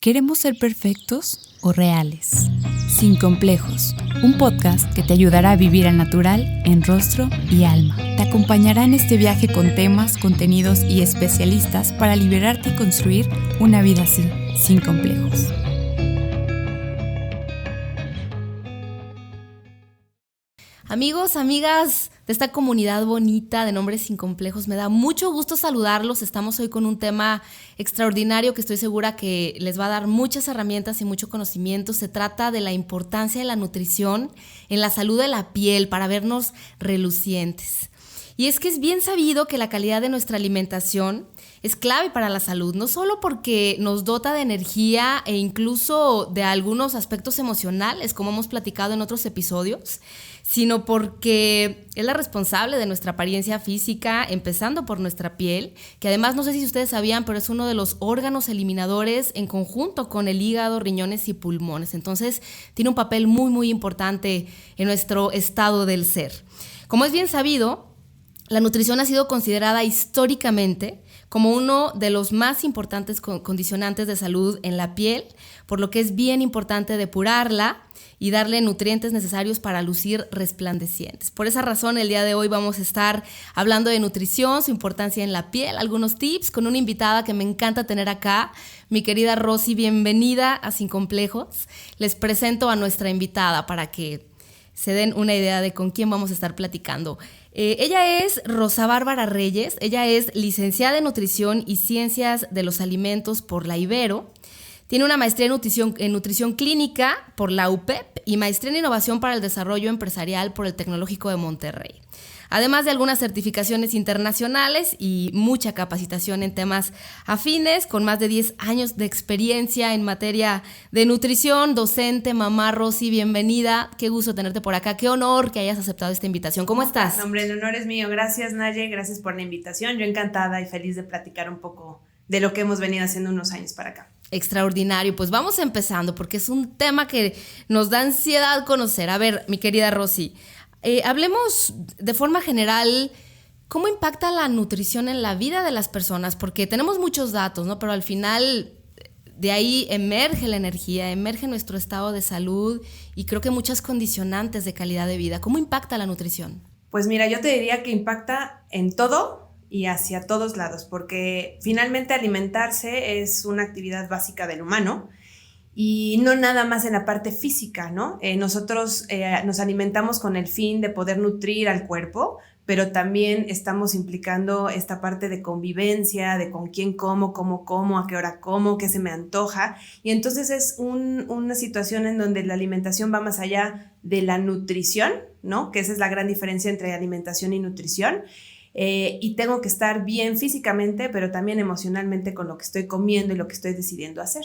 ¿Queremos ser perfectos o reales? Sin complejos, un podcast que te ayudará a vivir al natural en rostro y alma. Te acompañará en este viaje con temas, contenidos y especialistas para liberarte y construir una vida así, sin complejos. Amigos, amigas de esta comunidad bonita de Nombres Sin Complejos, me da mucho gusto saludarlos. Estamos hoy con un tema extraordinario que estoy segura que les va a dar muchas herramientas y mucho conocimiento. Se trata de la importancia de la nutrición en la salud de la piel para vernos relucientes. Y es que es bien sabido que la calidad de nuestra alimentación es clave para la salud, no solo porque nos dota de energía e incluso de algunos aspectos emocionales, como hemos platicado en otros episodios, sino porque es la responsable de nuestra apariencia física, empezando por nuestra piel, que además, no sé si ustedes sabían, pero es uno de los órganos eliminadores en conjunto con el hígado, riñones y pulmones. Entonces, tiene un papel muy, muy importante en nuestro estado del ser. Como es bien sabido, la nutrición ha sido considerada históricamente como uno de los más importantes condicionantes de salud en la piel, por lo que es bien importante depurarla y darle nutrientes necesarios para lucir resplandecientes. Por esa razón, el día de hoy vamos a estar hablando de nutrición, su importancia en la piel, algunos tips con una invitada que me encanta tener acá, mi querida Rosy. Bienvenida a Sin Complejos. Les presento a nuestra invitada para que se den una idea de con quién vamos a estar platicando. Ella es Rosa Bárbara Reyes. Ella es licenciada en Nutrición y Ciencias de los Alimentos por la Ibero. Tiene una maestría en nutrición clínica por la UPEP y maestría en Innovación para el Desarrollo Empresarial por el Tecnológico de Monterrey. Además de algunas certificaciones internacionales y mucha capacitación en temas afines, con más de 10 años de experiencia en materia de nutrición, docente, mamá. Rosy, bienvenida. Qué gusto tenerte por acá. Qué honor que hayas aceptado esta invitación. ¿Cómo estás? No, hombre, el honor es mío. Gracias, Naye. Gracias por la invitación. Yo encantada y feliz de platicar un poco de lo que hemos venido haciendo unos años para acá. Extraordinario. Pues vamos empezando porque es un tema que nos da ansiedad conocer. A ver, mi querida Rosy, hablemos de forma general, ¿cómo impacta la nutrición en la vida de las personas? Porque tenemos muchos datos, ¿no? Pero al final de ahí emerge la energía, emerge nuestro estado de salud y creo que muchas condicionantes de calidad de vida. ¿Cómo impacta la nutrición? Pues mira, yo te diría que impacta en todo y hacia todos lados, porque finalmente alimentarse es una actividad básica del humano. Y no nada más en la parte física, ¿no? Nosotros nos alimentamos con el fin de poder nutrir al cuerpo, pero también estamos implicando esta parte de convivencia, de con quién como, cómo como, a qué hora como, qué se me antoja. Y entonces es una situación en donde la alimentación va más allá de la nutrición, ¿no? Que esa es la gran diferencia entre alimentación y nutrición. Y tengo que estar bien físicamente, pero también emocionalmente con lo que estoy comiendo y lo que estoy decidiendo hacer.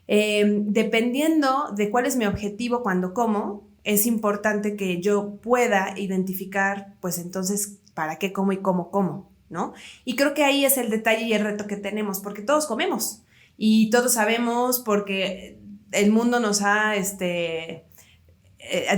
Dependiendo de cuál es mi objetivo cuando como, es importante que yo pueda identificar, pues entonces, para qué como y cómo como, ¿no? Y creo que ahí es el detalle y el reto que tenemos, porque todos comemos y todos sabemos porque el mundo nos ha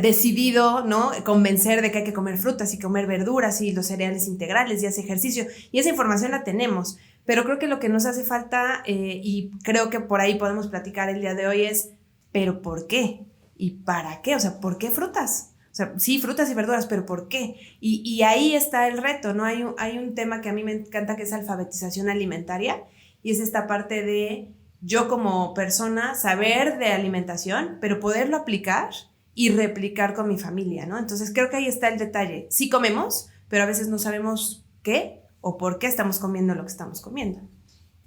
decidido, ¿no?, convencer de que hay que comer frutas y comer verduras y los cereales integrales y hacer ejercicio, y esa información la tenemos. Pero creo que lo que nos hace falta, y creo que por ahí podemos platicar el día de hoy, es ¿pero por qué? ¿Y para qué? O sea, ¿por qué frutas? O sea, sí, frutas y verduras, pero ¿por qué? Y ahí está el reto, ¿no? Hay un tema que a mí me encanta, que es alfabetización alimentaria, y es esta parte de yo como persona saber de alimentación, pero poderlo aplicar y replicar con mi familia, ¿no? Entonces creo que ahí está el detalle. Sí comemos, pero a veces no sabemos qué o por qué estamos comiendo lo que estamos comiendo.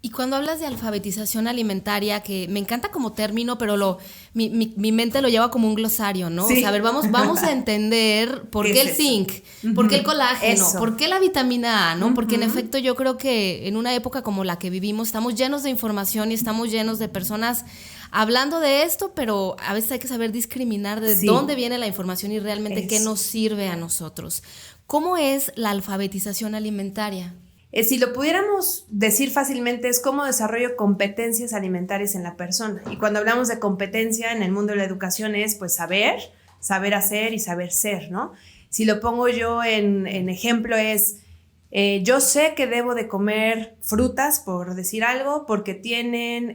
Y cuando hablas de alfabetización alimentaria, que me encanta como término, pero mi mente lo lleva como un glosario, ¿no? Sí. O sea, a ver, vamos a entender por qué el zinc, por qué el colágeno, por qué la vitamina A, ¿no? Porque en efecto yo creo que en una época como la que vivimos estamos llenos de información y estamos llenos de personas hablando de esto, pero a veces hay que saber discriminar de dónde viene la información y realmente qué nos sirve a nosotros. ¿Cómo es la alfabetización alimentaria? Si lo pudiéramos decir fácilmente, es cómo desarrollo competencias alimentarias en la persona. Y cuando hablamos de competencia en el mundo de la educación es pues saber hacer y saber ser, ¿no? Si lo pongo yo en ejemplo es Yo sé que debo de comer frutas, por decir algo, porque tienen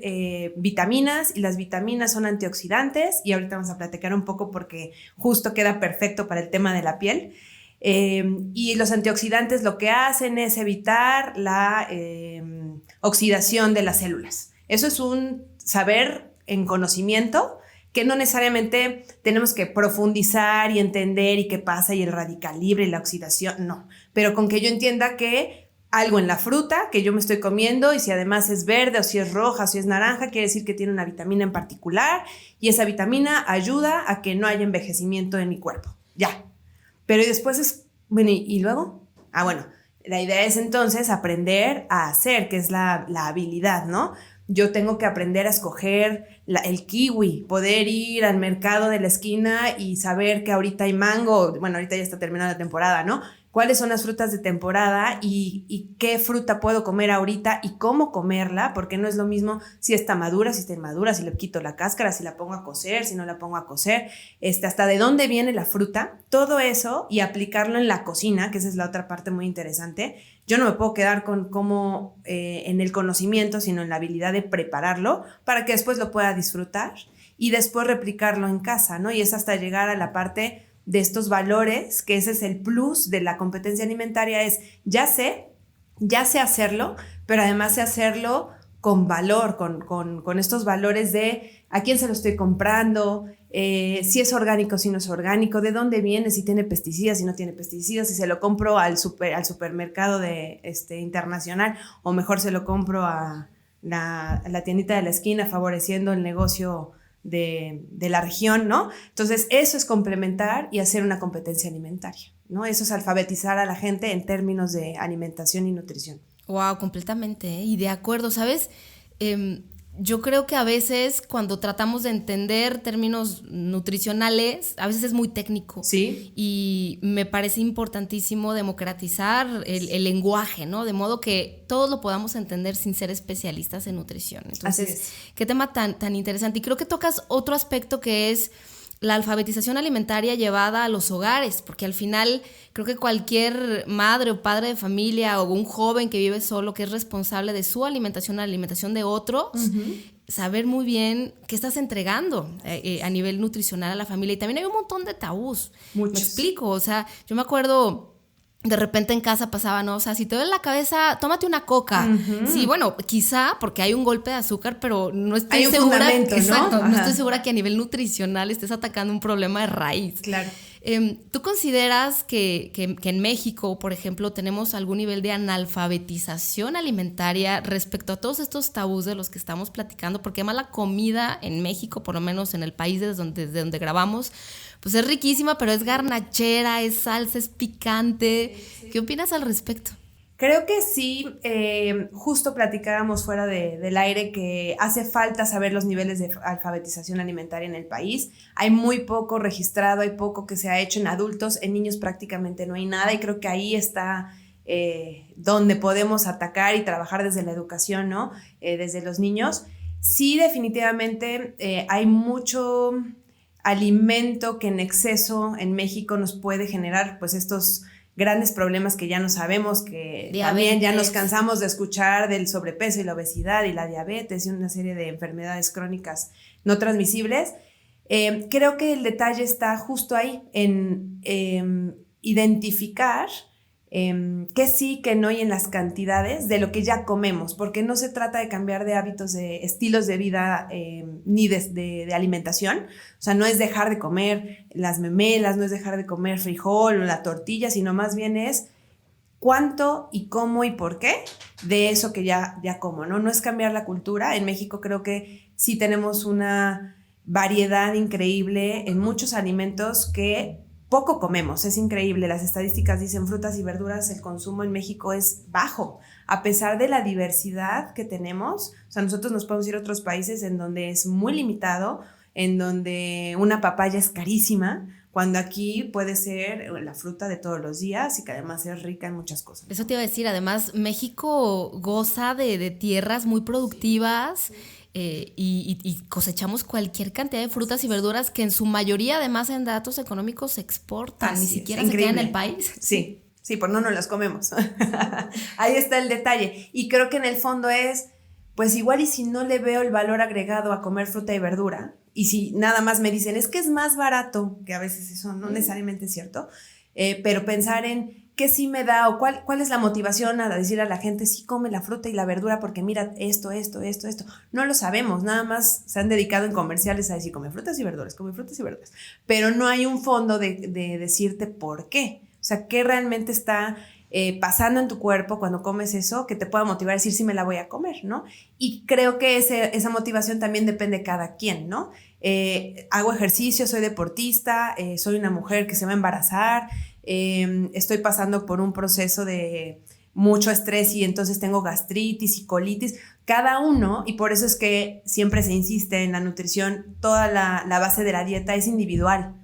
vitaminas y las vitaminas son antioxidantes y ahorita vamos a platicar un poco porque justo queda perfecto para el tema de la piel. Y los antioxidantes lo que hacen es evitar la oxidación de las células. Eso es un saber en conocimiento que no necesariamente tenemos que profundizar y entender y qué pasa y el radical libre y la oxidación, no. Pero con que yo entienda que algo en la fruta que yo me estoy comiendo y si además es verde o si es roja o si es naranja, quiere decir que tiene una vitamina en particular y esa vitamina ayuda a que no haya envejecimiento en mi cuerpo. Ya. Pero después es, bueno, ¿y luego? Bueno, la idea es entonces aprender a hacer, que es la habilidad, ¿no? Yo tengo que aprender a escoger el kiwi, poder ir al mercado de la esquina y saber que ahorita hay mango, bueno, ahorita ya está terminando la temporada, ¿no? Cuáles son las frutas de temporada y qué fruta puedo comer ahorita y cómo comerla, porque no es lo mismo si está madura, si está inmadura, si le quito la cáscara, si la pongo a cocer, si no la pongo a cocer, hasta de dónde viene la fruta, todo eso y aplicarlo en la cocina, que esa es la otra parte muy interesante. Yo no me puedo quedar con cómo en el conocimiento, sino en la habilidad de prepararlo para que después lo pueda disfrutar y después replicarlo en casa, ¿no? Y es hasta llegar a la parte de estos valores, que ese es el plus de la competencia alimentaria, es ya sé hacerlo, pero además sé hacerlo con valor, con estos valores de a quién se lo estoy comprando, si es orgánico, si no es orgánico, de dónde viene, si tiene pesticidas, si no tiene pesticidas, si se lo compro al supermercado internacional o mejor se lo compro a la tiendita de la esquina favoreciendo el negocio de la región, ¿no? Entonces eso es complementar y hacer una competencia alimentaria, ¿no? Eso es alfabetizar a la gente en términos de alimentación y nutrición. Wow, completamente, ¿eh? Y de acuerdo, ¿sabes? Yo creo que a veces cuando tratamos de entender términos nutricionales, a veces es muy técnico. Sí. Y me parece importantísimo democratizar el lenguaje, ¿no? De modo que todos lo podamos entender sin ser especialistas en nutrición. Entonces, qué tema tan interesante. Y creo que tocas otro aspecto que es la alfabetización alimentaria llevada a los hogares, porque al final creo que cualquier madre o padre de familia o un joven que vive solo, que es responsable de su alimentación, la alimentación de otros, saber muy bien qué estás entregando a nivel nutricional a la familia. Y también hay un montón de tabús. Muchos. Me explico, o sea, yo me acuerdo... De repente en casa pasaba, ¿no? O sea, si te duele la cabeza, tómate una coca. Sí, bueno, quizá porque hay un golpe de azúcar, pero no estoy segura. Hay un fundamento, ¿no? Exacto, no estoy segura que a nivel nutricional estés atacando un problema de raíz. Claro. ¿Tú consideras que en México, por ejemplo, tenemos algún nivel de analfabetización alimentaria respecto a todos estos tabús de los que estamos platicando? Porque además la comida en México, por lo menos en el país desde donde grabamos, pues es riquísima, pero es garnachera, es salsa, es picante. Sí. ¿Qué opinas al respecto? Creo que sí, justo platicábamos fuera del aire que hace falta saber los niveles de alfabetización alimentaria en el país. Hay muy poco registrado, hay poco que se ha hecho en adultos, en niños prácticamente no hay nada y creo que ahí está donde podemos atacar y trabajar desde la educación, ¿no? Desde los niños. Sí, definitivamente hay mucho alimento que en exceso en México nos puede generar pues estos grandes problemas que ya no sabemos, que diabetes. También ya nos cansamos de escuchar del sobrepeso y la obesidad y la diabetes y una serie de enfermedades crónicas no transmisibles. Creo que el detalle está justo ahí en identificar qué sí, qué no y en las cantidades de lo que ya comemos, porque no se trata de cambiar de hábitos, de estilos de vida ni de alimentación. O sea, no es dejar de comer las memelas, no es dejar de comer frijol o la tortilla, sino más bien es cuánto y cómo y por qué de eso que ya como, ¿no? No es cambiar la cultura. En México creo que sí tenemos una variedad increíble en muchos alimentos que poco comemos, es increíble. Las estadísticas dicen frutas y verduras, el consumo en México es bajo, a pesar de la diversidad que tenemos. O sea, nosotros nos podemos ir a otros países en donde es muy limitado, en donde una papaya es carísima, cuando aquí puede ser la fruta de todos los días y que además es rica en muchas cosas. Eso te iba a decir, además México goza de tierras muy productivas. Y cosechamos cualquier cantidad de frutas y verduras que en su mayoría, además en datos económicos, se exportan, ni siquiera se quedan en el país. Sí, Sí, pues no nos las comemos. Ahí está el detalle. Y creo que en el fondo es, pues igual y si no le veo el valor agregado a comer fruta y verdura, y si nada más me dicen, es que es más barato, que a veces eso no necesariamente es cierto, pero pensar en qué sí me da o cuál es la motivación a decir a la gente, sí come la fruta y la verdura porque mira esto. No lo sabemos, nada más se han dedicado en comerciales a decir, come frutas y verduras, pero no hay un fondo de decirte por qué. O sea, ¿qué realmente está pasando en tu cuerpo cuando comes eso que te pueda motivar a decir sí me la voy a comer, ¿no? Y creo que esa motivación también depende de cada quien, ¿no? Hago ejercicio, soy deportista, soy una mujer que se va a embarazar, estoy pasando por un proceso de mucho estrés y entonces tengo gastritis y colitis. Cada uno, y por eso es que siempre se insiste en la nutrición, toda la base de la dieta es individual.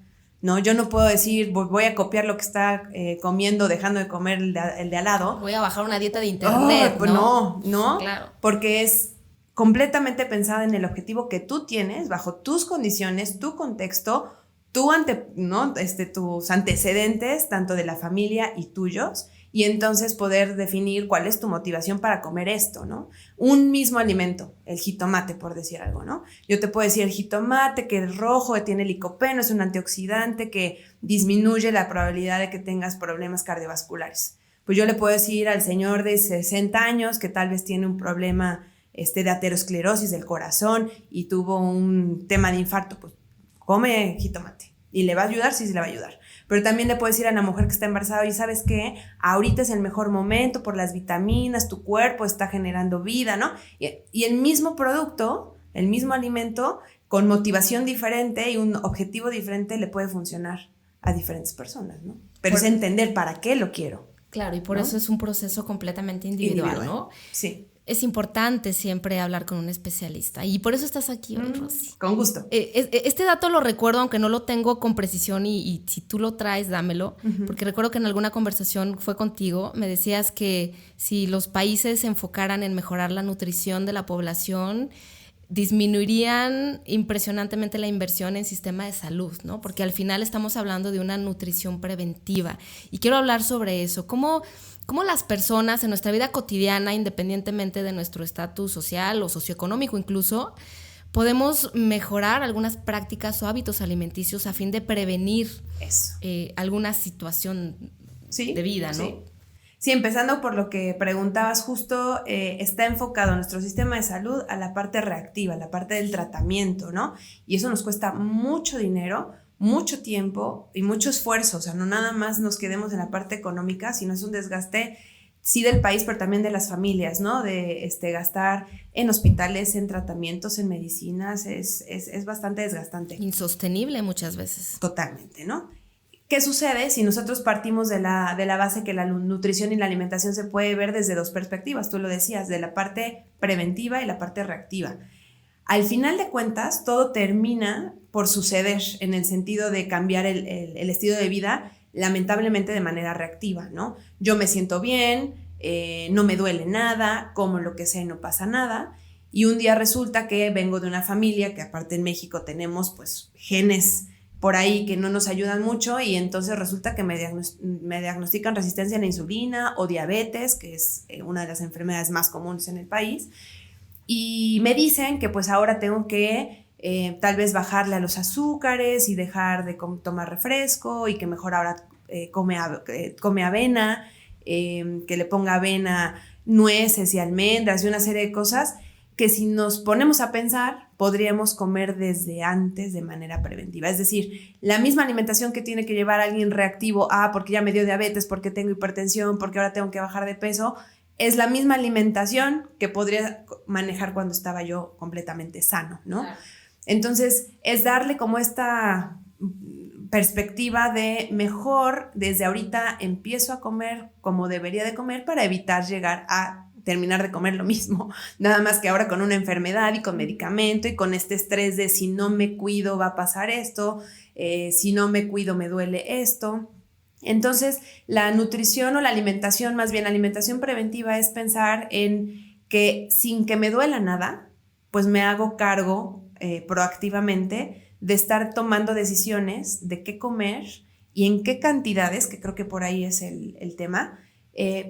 No, yo no puedo decir, voy a copiar lo que está comiendo, dejando de comer el de al lado. Voy a bajar una dieta de internet, pues ¿no? No, claro. Porque es completamente pensada en el objetivo que tú tienes, bajo tus condiciones, tu contexto, tus antecedentes, tanto de la familia y tuyos, y entonces poder definir cuál es tu motivación para comer esto, ¿no? Un mismo alimento, el jitomate, por decir algo, ¿no? Yo te puedo decir el jitomate, que es rojo, que tiene licopeno, es un antioxidante que disminuye la probabilidad de que tengas problemas cardiovasculares. Pues yo le puedo decir al señor de 60 años que tal vez tiene un problema de aterosclerosis del corazón y tuvo un tema de infarto, pues come jitomate. ¿Y le va a ayudar? Sí, le va a ayudar. Pero también le puedo decir a la mujer que está embarazada, y ¿sabes qué? Ahorita es el mejor momento por las vitaminas, tu cuerpo está generando vida, ¿no? Y el mismo producto, el mismo alimento, con motivación diferente y un objetivo diferente le puede funcionar a diferentes personas, ¿no? Pero es entender para qué lo quiero. Claro, y por eso es un proceso completamente individual, ¿no? Sí. Es importante siempre hablar con un especialista y por eso estás aquí hoy, Rosy. Con gusto. Este dato lo recuerdo, aunque no lo tengo con precisión y si tú lo traes, dámelo, porque recuerdo que en alguna conversación fue contigo, me decías que si los países se enfocaran en mejorar la nutrición de la población, disminuirían impresionantemente la inversión en sistema de salud, ¿no? Porque al final estamos hablando de una nutrición preventiva y quiero hablar sobre eso. ¿Cómo las personas en nuestra vida cotidiana, independientemente de nuestro estatus social o socioeconómico incluso, podemos mejorar algunas prácticas o hábitos alimenticios a fin de prevenir alguna situación de vida, ¿no? Sí. Sí, empezando por lo que preguntabas, justo está enfocado nuestro sistema de salud a la parte reactiva, a la parte del tratamiento, ¿no? Y eso nos cuesta mucho dinero, mucho tiempo y mucho esfuerzo. O sea, no nada más nos quedemos en la parte económica, sino es un desgaste, sí, del país, pero también de las familias, ¿no? De gastar en hospitales, en tratamientos, en medicinas, es bastante desgastante. Insostenible muchas veces. Totalmente, ¿no? ¿Qué sucede si nosotros partimos de la base que la nutrición y la alimentación se puede ver desde dos perspectivas? Tú lo decías, de la parte preventiva y la parte reactiva. Al final de cuentas, todo termina por suceder en el sentido de cambiar el estilo de vida, lamentablemente de manera reactiva, ¿no? Yo me siento bien, no me duele nada, como lo que sea y no pasa nada. Y un día resulta que vengo de una familia que aparte en México tenemos pues genes por ahí que no nos ayudan mucho y entonces resulta que me diagnostican resistencia a la insulina o diabetes, que es una de las enfermedades más comunes en el país, y me dicen que pues ahora tengo que tal vez bajarle a los azúcares y dejar de tomar refresco y que mejor ahora come avena, que le ponga avena, nueces y almendras y una serie de cosas que si nos ponemos a pensar, podríamos comer desde antes de manera preventiva. Es decir, la misma alimentación que tiene que llevar a alguien reactivo porque ya me dio diabetes, porque tengo hipertensión, porque ahora tengo que bajar de peso, es la misma alimentación que podría manejar cuando estaba yo completamente sano, ¿no? Claro. Entonces, es darle como esta perspectiva de mejor, desde ahorita empiezo a comer como debería de comer para evitar llegar a terminar de comer lo mismo, nada más que ahora con una enfermedad y con medicamento y con este estrés de si no me cuido va a pasar esto, si no me cuido me duele esto. Entonces, la nutrición o la alimentación, más bien la alimentación preventiva es pensar en que sin que me duela nada, pues me hago cargo proactivamente de estar tomando decisiones de qué comer y en qué cantidades, que creo que por ahí es el tema,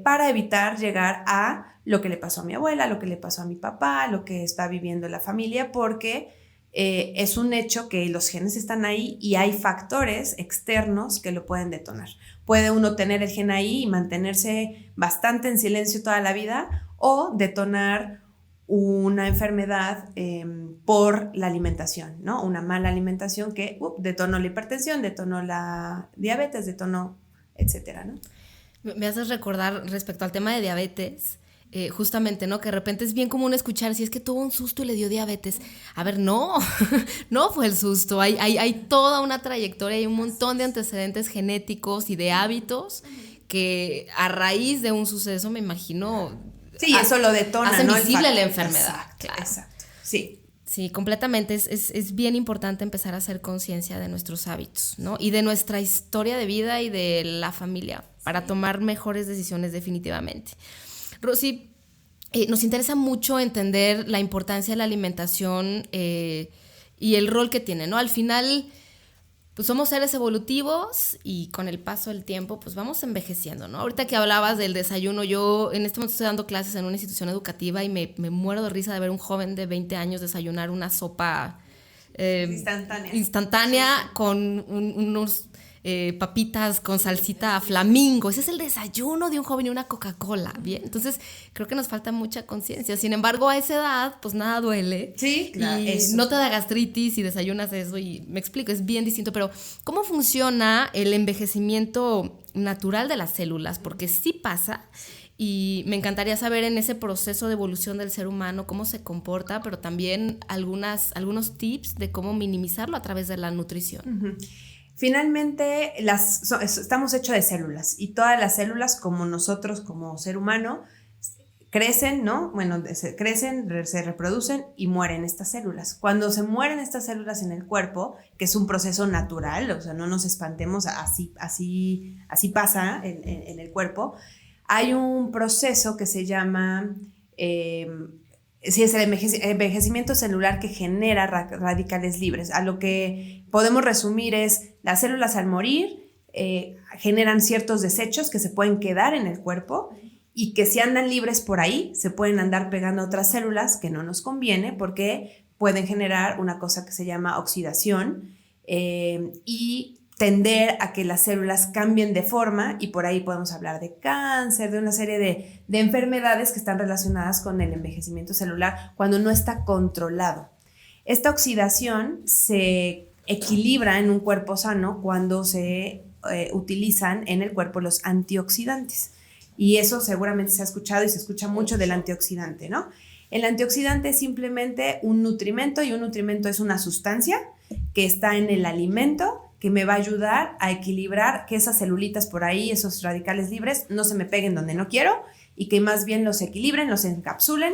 para evitar llegar a lo que le pasó a mi abuela, lo que le pasó a mi papá, lo que está viviendo la familia, porque es un hecho que los genes están ahí y hay factores externos que lo pueden detonar. Puede uno tener el gen ahí y mantenerse bastante en silencio toda la vida, o detonar una enfermedad por la alimentación, ¿no? Una mala alimentación que detonó la hipertensión, detonó la diabetes, detonó, etcétera, ¿no? Me haces recordar respecto al tema de diabetes, justamente, ¿no? Que de repente es bien común escuchar, si es que tuvo un susto y le dio diabetes. A ver, no, no fue el susto. Hay toda una trayectoria, hay un montón de antecedentes genéticos y de hábitos que a raíz de un suceso, me imagino... Sí, eso lo detona, hace ¿no? visible la enfermedad. Exacto, claro. Exacto, sí. Sí, completamente. Es bien importante empezar a hacer conciencia de nuestros hábitos, ¿no? Y de nuestra historia de vida y de la familia para tomar mejores decisiones definitivamente. Rosy, nos interesa mucho entender la importancia de la alimentación y el rol que tiene, ¿no? Al final, pues somos seres evolutivos y con el paso del tiempo, pues vamos envejeciendo, ¿no? Ahorita que hablabas del desayuno, yo en este momento estoy dando clases en una institución educativa y me muero de risa de ver un joven de 20 años desayunar una sopa instantánea con unos papitas con salsita flamingo. Ese es el desayuno de un joven y una Coca-Cola, ¿bien? Entonces, creo que nos falta mucha conciencia. Sin embargo, a esa edad, pues nada duele. Sí, claro. Y eso. no te da gastritis y desayunas eso y me explico, es bien distinto. Pero, ¿cómo funciona el envejecimiento natural de las células? Porque sí pasa y me encantaría saber en ese proceso de evolución del ser humano cómo se comporta, pero también algunos tips de cómo minimizarlo a través de la nutrición. Uh-huh. Finalmente, estamos hechos de células y todas las células, como nosotros como ser humano, crecen, ¿no? Bueno, crecen, se reproducen y mueren estas células. Cuando se mueren estas células en el cuerpo, que es un proceso natural, o sea, no nos espantemos, así pasa en el cuerpo, hay un proceso que se llama... Sí, es el envejecimiento celular que genera radicales libres. A lo que podemos resumir es, las células al morir generan ciertos desechos que se pueden quedar en el cuerpo y que si andan libres por ahí, se pueden andar pegando a otras células que no nos conviene porque pueden generar una cosa que se llama oxidación y tender a que las células cambien de forma, y por ahí podemos hablar de cáncer, de una serie de enfermedades que están relacionadas con el envejecimiento celular cuando no está controlado. Esta oxidación se equilibra en un cuerpo sano cuando se utilizan en el cuerpo los antioxidantes, y eso seguramente se ha escuchado y se escucha mucho del antioxidante, ¿no? El antioxidante es simplemente un nutrimento, y un nutrimento es una sustancia que está en el alimento que me va a ayudar a equilibrar que esas celulitas por ahí, esos radicales libres, no se me peguen donde no quiero y que más bien los equilibren, los encapsulen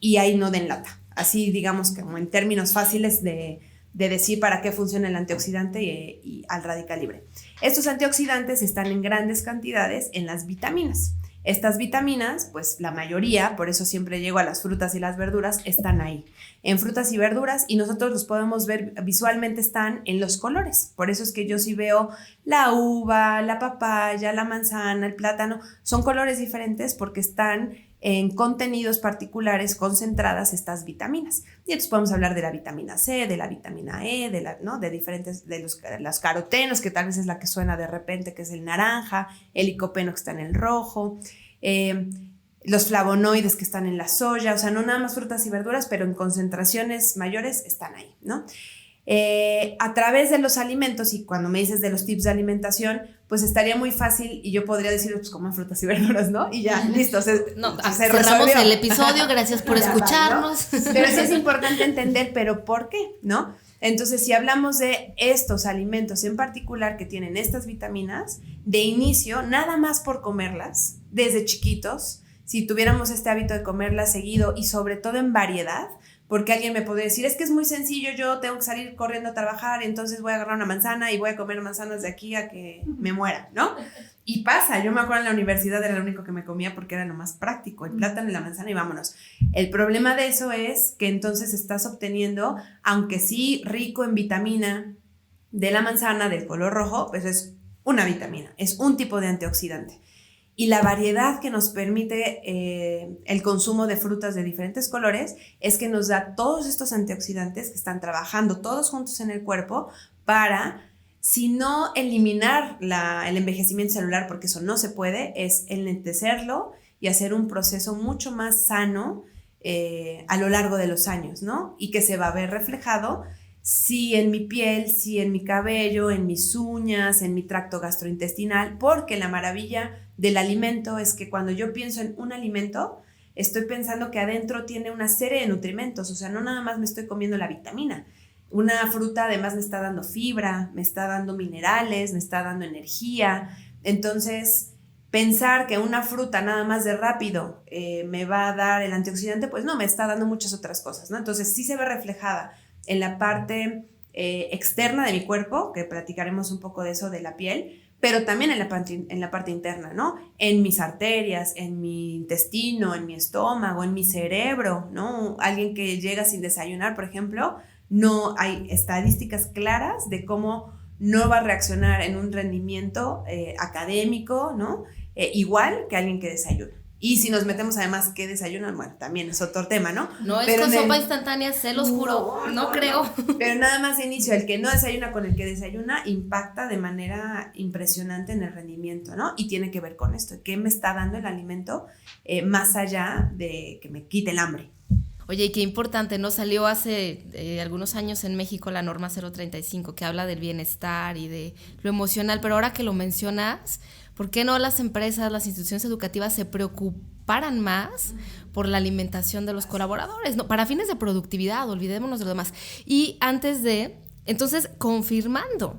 y ahí no den lata. Así, digamos, como en términos fáciles de decir para qué funciona el antioxidante y al radical libre. Estos antioxidantes están en grandes cantidades en las vitaminas. Estas vitaminas, pues la mayoría, por eso siempre llego a las frutas y las verduras, están ahí, en frutas y verduras, y nosotros los podemos ver visualmente, están en los colores. Por eso es que yo sí veo la uva, la papaya, la manzana, el plátano, son colores diferentes porque están en contenidos particulares concentradas estas vitaminas. Y entonces podemos hablar de la vitamina C, de la vitamina E, de diferentes, de los carotenos, que tal vez es la que suena de repente, que es el naranja, el licopeno que está en el rojo, los flavonoides que están en la soya, o sea, no nada más frutas y verduras, pero en concentraciones mayores están ahí, ¿no? A través de los alimentos, y cuando me dices de los tips de alimentación, pues estaría muy fácil y yo podría decir, pues coman frutas y verduras, ¿no? Y ya, listo, cerramos el episodio, gracias por escucharnos. ¿No? Pero sí es importante entender, pero ¿por qué? ¿No? Entonces, si hablamos de estos alimentos en particular que tienen estas vitaminas, de inicio, nada más por comerlas, desde chiquitos, si tuviéramos este hábito de comerlas seguido y sobre todo en variedad, porque alguien me podría decir, es que es muy sencillo, yo tengo que salir corriendo a trabajar, entonces voy a agarrar una manzana y voy a comer manzanas de aquí a que me muera, ¿no? Y pasa, yo me acuerdo en la universidad era lo único que me comía porque era lo más práctico, el plátano y la manzana y vámonos. El problema de eso es que entonces estás obteniendo, aunque sí rico en vitamina de la manzana del color rojo, pues es una vitamina, es un tipo de antioxidante. Y la variedad que nos permite el consumo de frutas de diferentes colores es que nos da todos estos antioxidantes que están trabajando todos juntos en el cuerpo para, si no eliminar el envejecimiento celular, porque eso no se puede, es enlentecerlo y hacer un proceso mucho más sano a lo largo de los años, ¿no? Y que se va a ver reflejado si en mi piel, si en mi cabello, en mis uñas, en mi tracto gastrointestinal, porque la maravilla del alimento es que cuando yo pienso en un alimento, estoy pensando que adentro tiene una serie de nutrimentos, o sea, no nada más me estoy comiendo la vitamina. Una fruta además me está dando fibra, me está dando minerales, me está dando energía. Entonces, pensar que una fruta nada más de rápido me va a dar el antioxidante, pues no, me está dando muchas otras cosas, ¿no? Entonces, sí se ve reflejada en la parte externa de mi cuerpo, que platicaremos un poco de eso de la piel, pero también en la parte interna, ¿no? En mis arterias, en mi intestino, en mi estómago, en mi cerebro, ¿no? Alguien que llega sin desayunar, por ejemplo, no hay estadísticas claras de cómo no va a reaccionar en un rendimiento académico, ¿no? Igual que alguien que desayuna. Y si nos metemos además qué desayunan, bueno, también es otro tema, ¿no? No es con sopa instantánea, se los juro, no creo. Pero nada más de inicio, el que no desayuna con el que desayuna impacta de manera impresionante en el rendimiento, ¿no? Y tiene que ver con esto, ¿qué me está dando el alimento más allá de que me quite el hambre? Oye, y qué importante, ¿no? Salió hace algunos años en México la norma 035 que habla del bienestar y de lo emocional, pero ahora que lo mencionas, ¿por qué no las empresas, las instituciones educativas se preocuparan más por la alimentación de los colaboradores? No, para fines de productividad, olvidémonos de lo demás. Y entonces, confirmando,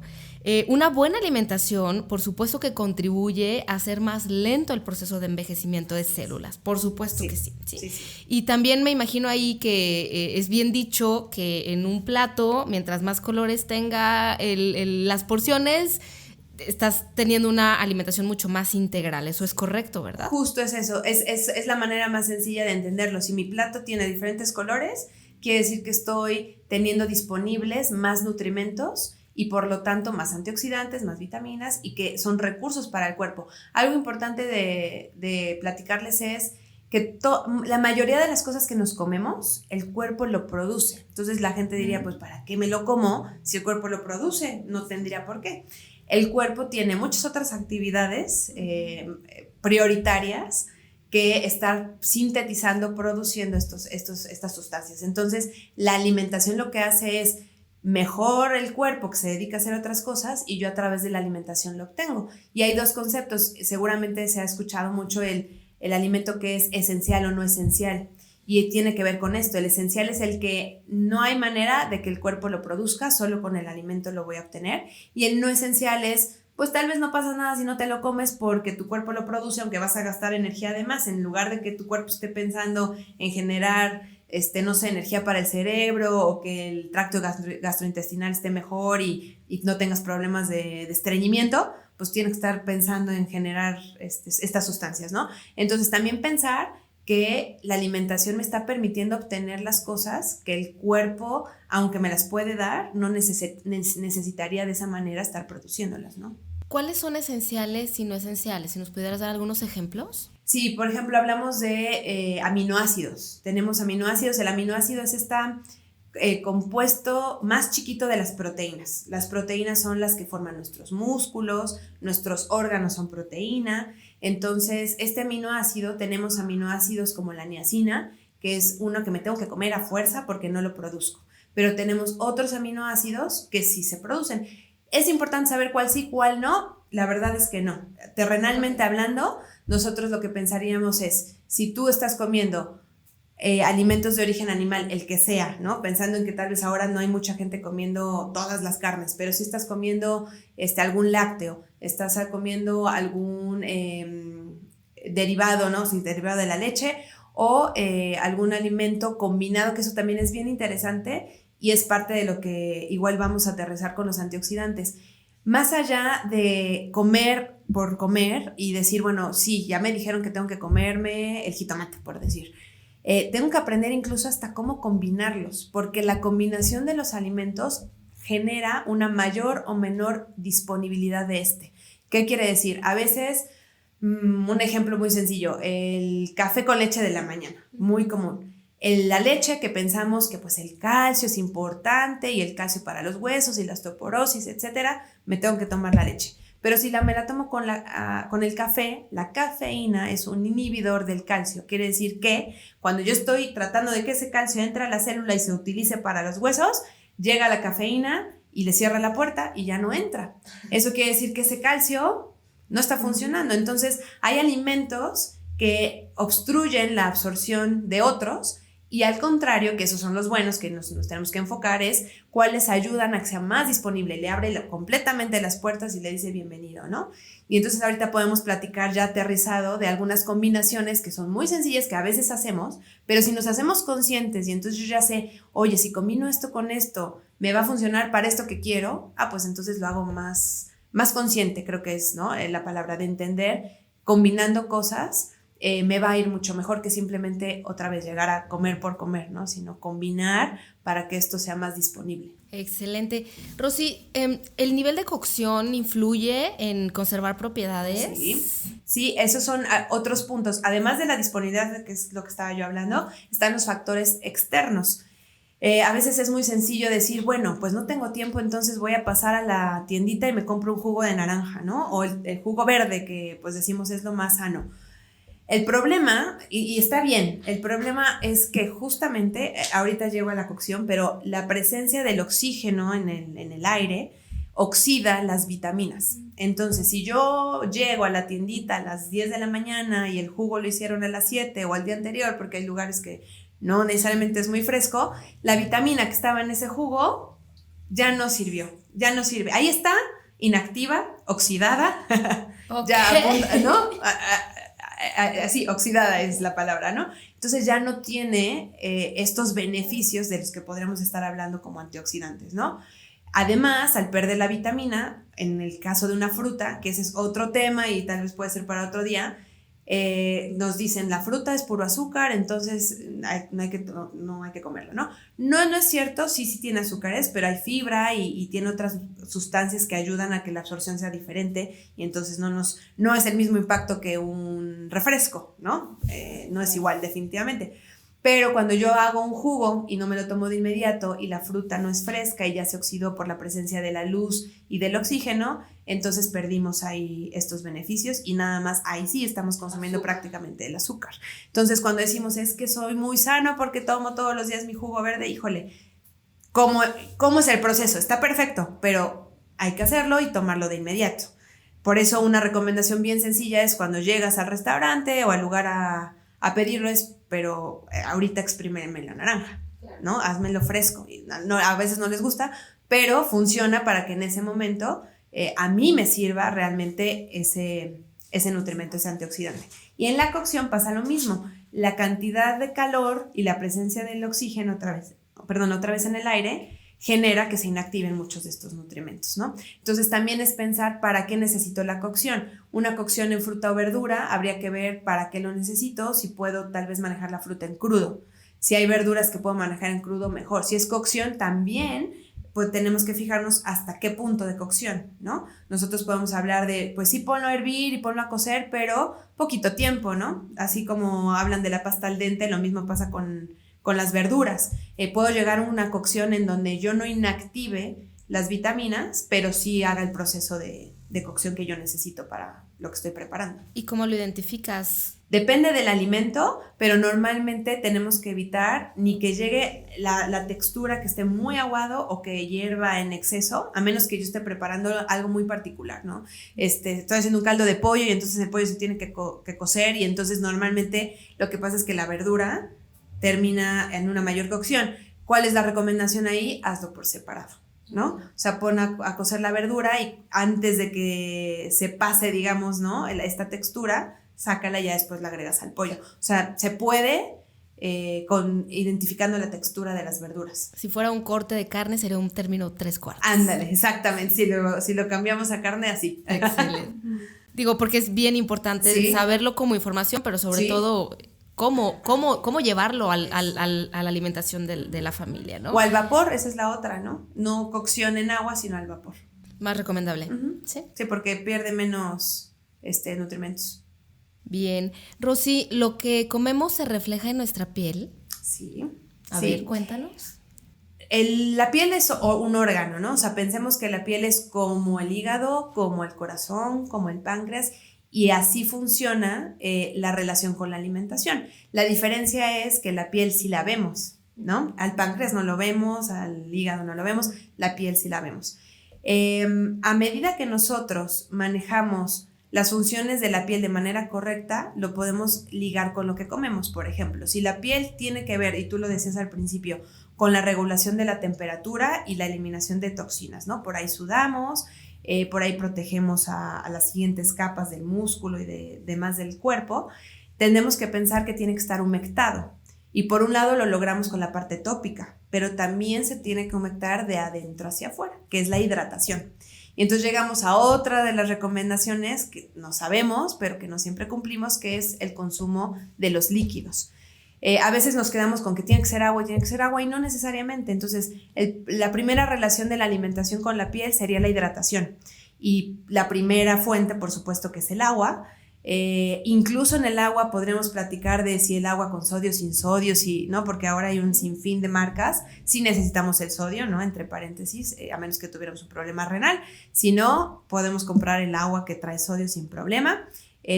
una buena alimentación, por supuesto que contribuye a hacer más lento el proceso de envejecimiento de células, por supuesto que sí. Y también me imagino ahí que es bien dicho que en un plato, mientras más colores tenga las porciones, estás teniendo una alimentación mucho más integral. Eso es correcto, ¿verdad? Justo es eso, es la manera más sencilla de entenderlo. Si mi plato tiene diferentes colores, quiere decir que estoy teniendo disponibles más nutrimentos y por lo tanto más antioxidantes, más vitaminas y que son recursos para el cuerpo. Algo importante de platicarles es que la mayoría de las cosas que nos comemos, el cuerpo lo produce. Entonces la gente diría, pues ¿para qué me lo como si el cuerpo lo produce? No tendría por qué. El cuerpo tiene muchas otras actividades prioritarias que estar sintetizando, produciendo estas sustancias. Entonces, la alimentación lo que hace es mejor el cuerpo que se dedica a hacer otras cosas y yo a través de la alimentación lo obtengo. Y hay dos conceptos. Seguramente se ha escuchado mucho el alimento que es esencial o no esencial. Y tiene que ver con esto. El esencial es el que no hay manera de que el cuerpo lo produzca, solo con el alimento lo voy a obtener. Y el no esencial es, pues tal vez no pasa nada si no te lo comes porque tu cuerpo lo produce, aunque vas a gastar energía además. En lugar de que tu cuerpo esté pensando en generar, no sé, energía para el cerebro o que el tracto gastrointestinal esté mejor y no tengas problemas de estreñimiento, pues tienes que estar pensando en generar estas sustancias, ¿no? Entonces también pensar que la alimentación me está permitiendo obtener las cosas que el cuerpo, aunque me las puede dar, no necesitaría de esa manera estar produciéndolas, ¿no? ¿Cuáles son esenciales y no esenciales? Si nos pudieras dar algunos ejemplos. Sí, por ejemplo, hablamos de aminoácidos. Tenemos aminoácidos. El aminoácido es compuesto más chiquito de las proteínas. Las proteínas son las que forman nuestros músculos, nuestros órganos son proteína. Entonces, tenemos aminoácidos como la niacina, que es uno que me tengo que comer a fuerza porque no lo produzco. Pero tenemos otros aminoácidos que sí se producen. ¿Es importante saber cuál sí, cuál no? La verdad es que no. Terrenalmente hablando, nosotros lo que pensaríamos es, si tú estás comiendo alimentos de origen animal, el que sea, ¿no? Pensando en que tal vez ahora no hay mucha gente comiendo todas las carnes, pero si estás comiendo algún lácteo, estás comiendo algún derivado, ¿no? Sí, derivado de la leche o algún alimento combinado, que eso también es bien interesante y es parte de lo que igual vamos a aterrizar con los antioxidantes. Más allá de comer por comer y decir, bueno, sí, ya me dijeron que tengo que comerme el jitomate, por decir. Tengo que aprender incluso hasta cómo combinarlos, porque la combinación de los alimentos genera una mayor o menor disponibilidad de ¿Qué quiere decir? A veces, un ejemplo muy sencillo, el café con leche de la mañana, muy común. La leche que pensamos que pues el calcio es importante y el calcio para los huesos y la osteoporosis, etcétera, me tengo que tomar la leche. Pero si me la tomo con el café, la cafeína es un inhibidor del calcio. Quiere decir que cuando yo estoy tratando de que ese calcio entre a la célula y se utilice para los huesos, llega la cafeína y le cierra la puerta y ya no entra. Eso quiere decir que ese calcio no está funcionando. Entonces, hay alimentos que obstruyen la absorción de otros. Y al contrario, que esos son los buenos que nos tenemos que enfocar, es cuáles ayudan a que sea más disponible, le abre completamente las puertas y le dice bienvenido, ¿no? Y entonces ahorita podemos platicar ya aterrizado de algunas combinaciones que son muy sencillas, que a veces hacemos, pero si nos hacemos conscientes y entonces yo ya sé, oye, si combino esto con esto, me va a funcionar para esto que quiero, pues entonces lo hago más consciente, creo que es, ¿no? La palabra de entender, combinando cosas, me va a ir mucho mejor que simplemente otra vez llegar a comer por comer, ¿no? Sino combinar para que esto sea más disponible. Excelente. Rosy, ¿el nivel de cocción influye en conservar propiedades? Sí, esos son otros puntos. Además de la disponibilidad, que es lo que estaba yo hablando, están los factores externos. A veces es muy sencillo decir, bueno, pues no tengo tiempo, entonces voy a pasar a la tiendita y me compro un jugo de naranja, ¿no? O el jugo verde, que pues decimos es lo más sano. El problema, y está bien, el problema es que justamente, ahorita llego a la cocción, pero la presencia del oxígeno en el aire oxida las vitaminas. Entonces, si yo llego a la tiendita a las 10 de la mañana y el jugo lo hicieron a las 7 o al día anterior, porque hay lugares que no necesariamente es muy fresco, la vitamina que estaba en ese jugo ya no sirvió, ya no sirve. Ahí está, inactiva, oxidada, okay. Ya, ¿no? Así, oxidada es la palabra, ¿no? Entonces ya no tiene estos beneficios de los que podríamos estar hablando como antioxidantes, ¿no? Además, al perder la vitamina, en el caso de una fruta, que ese es otro tema y tal vez puede ser para otro día, nos dicen la fruta es puro azúcar, entonces no hay que comerlo, ¿no? No es cierto, sí tiene azúcares, pero hay fibra y tiene otras sustancias que ayudan a que la absorción sea diferente y entonces no es el mismo impacto que un refresco, ¿no? No es igual definitivamente. Pero cuando yo hago un jugo y no me lo tomo de inmediato y la fruta no es fresca y ya se oxidó por la presencia de la luz y del oxígeno, entonces perdimos ahí estos beneficios y nada más ahí sí estamos consumiendo prácticamente el azúcar. Entonces cuando decimos es que soy muy sano porque tomo todos los días mi jugo verde, híjole, ¿cómo es el proceso? Está perfecto, pero hay que hacerlo y tomarlo de inmediato. Por eso una recomendación bien sencilla es cuando llegas al restaurante o al lugar a pedirlo es, pero ahorita exprímeme la naranja, ¿no? Házmelo fresco. A veces no les gusta, pero funciona para que en ese momento a mí me sirva realmente ese nutrimento, ese antioxidante. Y en la cocción pasa lo mismo. La cantidad de calor y la presencia del oxígeno otra vez en el aire genera que se inactiven muchos de estos nutrimentos, ¿no? Entonces también es pensar para qué necesito la cocción. Una cocción en fruta o verdura, habría que ver para qué lo necesito, si puedo tal vez manejar la fruta en crudo. Si hay verduras que puedo manejar en crudo, mejor. Si es cocción, también pues tenemos que fijarnos hasta qué punto de cocción, ¿no? Nosotros podemos hablar de, pues sí, ponlo a hervir y ponlo a cocer, pero poquito tiempo, ¿no? Así como hablan de la pasta al dente, lo mismo pasa con las verduras. Puedo llegar a una cocción en donde yo no inactive las vitaminas, pero sí haga el proceso de cocción que yo necesito para lo que estoy preparando. ¿Y cómo lo identificas? Depende del alimento, pero normalmente tenemos que evitar ni que llegue la textura que esté muy aguado o que hierva en exceso, a menos que yo esté preparando algo muy particular, ¿no? Estoy haciendo un caldo de pollo y entonces el pollo se tiene que cocer y entonces normalmente lo que pasa es que la verdura termina en una mayor cocción. ¿Cuál es la recomendación ahí? Hazlo por separado, ¿no? O sea, pon a cocer la verdura y antes de que se pase, digamos, ¿no? Esta textura, sácala y ya después la agregas al pollo. O sea, se puede identificando la textura de las verduras. Si fuera un corte de carne sería un término 3/4. Ándale, exactamente. Si lo cambiamos a carne, así. Excelente. Digo, porque es bien importante saberlo como información, pero sobre todo cómo llevarlo a la alimentación de la familia, ¿no? O al vapor, esa es la otra, ¿no? No cocción en agua, sino al vapor. Más recomendable. Uh-huh. Sí. Sí, porque pierde menos nutrimentos. Bien. Rosy, ¿lo que comemos se refleja en nuestra piel? Sí. A ver, cuéntanos. La piel es un órgano, ¿no? O sea, pensemos que la piel es como el hígado, como el corazón, como el páncreas, y así funciona la relación con la alimentación. La diferencia es que la piel sí la vemos, ¿no? Al páncreas no lo vemos, al hígado no lo vemos, la piel sí la vemos. A medida que nosotros manejamos las funciones de la piel de manera correcta, lo podemos ligar con lo que comemos. Por ejemplo, si la piel tiene que ver, y tú lo decías al principio, con la regulación de la temperatura y la eliminación de toxinas, ¿no? Por ahí sudamos, por ahí protegemos a las siguientes capas del músculo y de demás del cuerpo. Tenemos que pensar que tiene que estar humectado. Y por un lado lo logramos con la parte tópica, pero también se tiene que humectar de adentro hacia afuera, que es la hidratación. Y entonces llegamos a otra de las recomendaciones que no sabemos, pero que no siempre cumplimos, que es el consumo de los líquidos. A veces nos quedamos con que tiene que ser agua y no necesariamente. Entonces, la primera relación de la alimentación con la piel sería la hidratación. Y la primera fuente, por supuesto, que es el agua. Incluso en el agua podremos platicar de si el agua con sodio, sin sodio, ¿no? Porque ahora hay un sinfín de marcas. Sí necesitamos el sodio, ¿no? Entre paréntesis, a menos que tuviéramos un problema renal. Si no, podemos comprar el agua que trae sodio sin problema.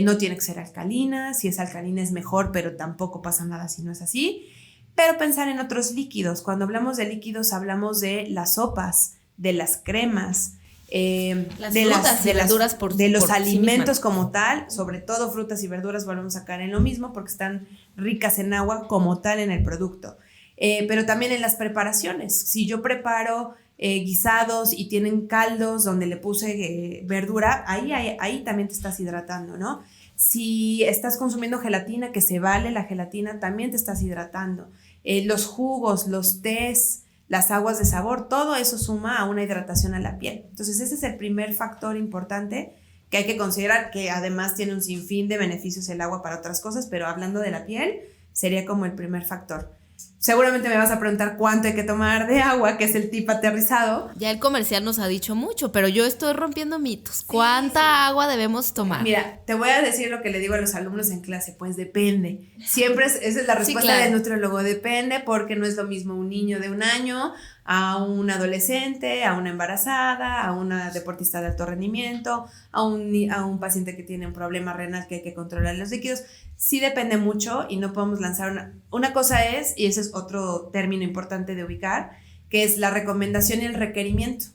No tiene que ser alcalina. Si es alcalina es mejor, pero tampoco pasa nada si no es así. Pero pensar en otros líquidos. Cuando hablamos de líquidos hablamos de las sopas, de las cremas, de los alimentos como tal, sobre todo frutas y verduras, volvemos a caer en lo mismo porque están ricas en agua como tal en el producto, pero también en las preparaciones. Si yo preparo guisados y tienen caldos donde le puse verdura, ahí también te estás hidratando, ¿no? Si estás consumiendo gelatina, que se vale la gelatina, también te estás hidratando. Los jugos, los tés, las aguas de sabor, todo eso suma a una hidratación a la piel. Entonces ese es el primer factor importante que hay que considerar, que además tiene un sinfín de beneficios el agua para otras cosas, pero hablando de la piel sería como el primer factor. Seguramente me vas a preguntar cuánto hay que tomar de agua, que es el tip aterrizado. Ya el comercial nos ha dicho mucho, pero yo estoy rompiendo mitos. ¿Cuánta agua debemos tomar? Mira, te voy a decir lo que le digo a los alumnos en clase, pues depende. Siempre esa es la respuesta del nutriólogo, depende, porque no es lo mismo un niño de 1 año a un adolescente, a una embarazada, a una deportista de alto rendimiento, a un paciente que tiene un problema renal que hay que controlar los líquidos. Sí depende mucho y no podemos lanzar una cosa es, y ese es otro término importante de ubicar, que es la recomendación y el requerimiento.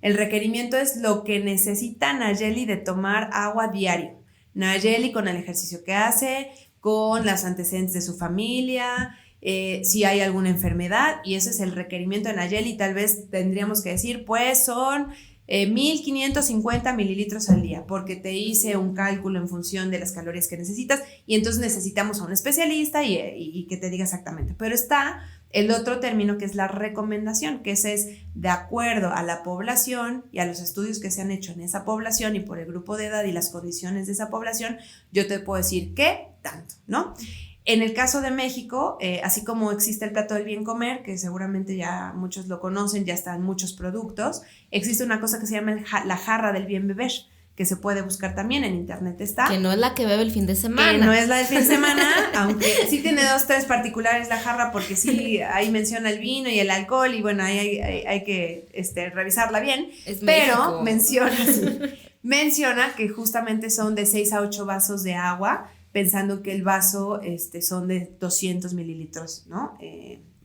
El requerimiento es lo que necesita Nayeli de tomar agua diario. Nayeli con el ejercicio que hace, con los antecedentes de su familia, si hay alguna enfermedad, y ese es el requerimiento de Nayeli. Tal vez tendríamos que decir, pues son 1550 mililitros al día, porque te hice un cálculo en función de las calorías que necesitas y entonces necesitamos a un especialista y que te diga exactamente. Pero está el otro término que es la recomendación, que ese es de acuerdo a la población y a los estudios que se han hecho en esa población y por el grupo de edad y las condiciones de esa población, yo te puedo decir qué tanto, ¿no? En el caso de México, así como existe el plato del bien comer, que seguramente ya muchos lo conocen, ya están muchos productos, existe una cosa que se llama la jarra del bien beber, que se puede buscar también en internet. Está. Que no es la que bebe el fin de semana. Que no es la del fin de semana, aunque sí tiene 2, 3 particulares la jarra, porque sí, ahí menciona el vino y el alcohol, y bueno, ahí hay que revisarla bien. Es pero México. menciona que justamente son de 6 a 8 vasos de agua, pensando que el vaso son de 200 mililitros, ¿no?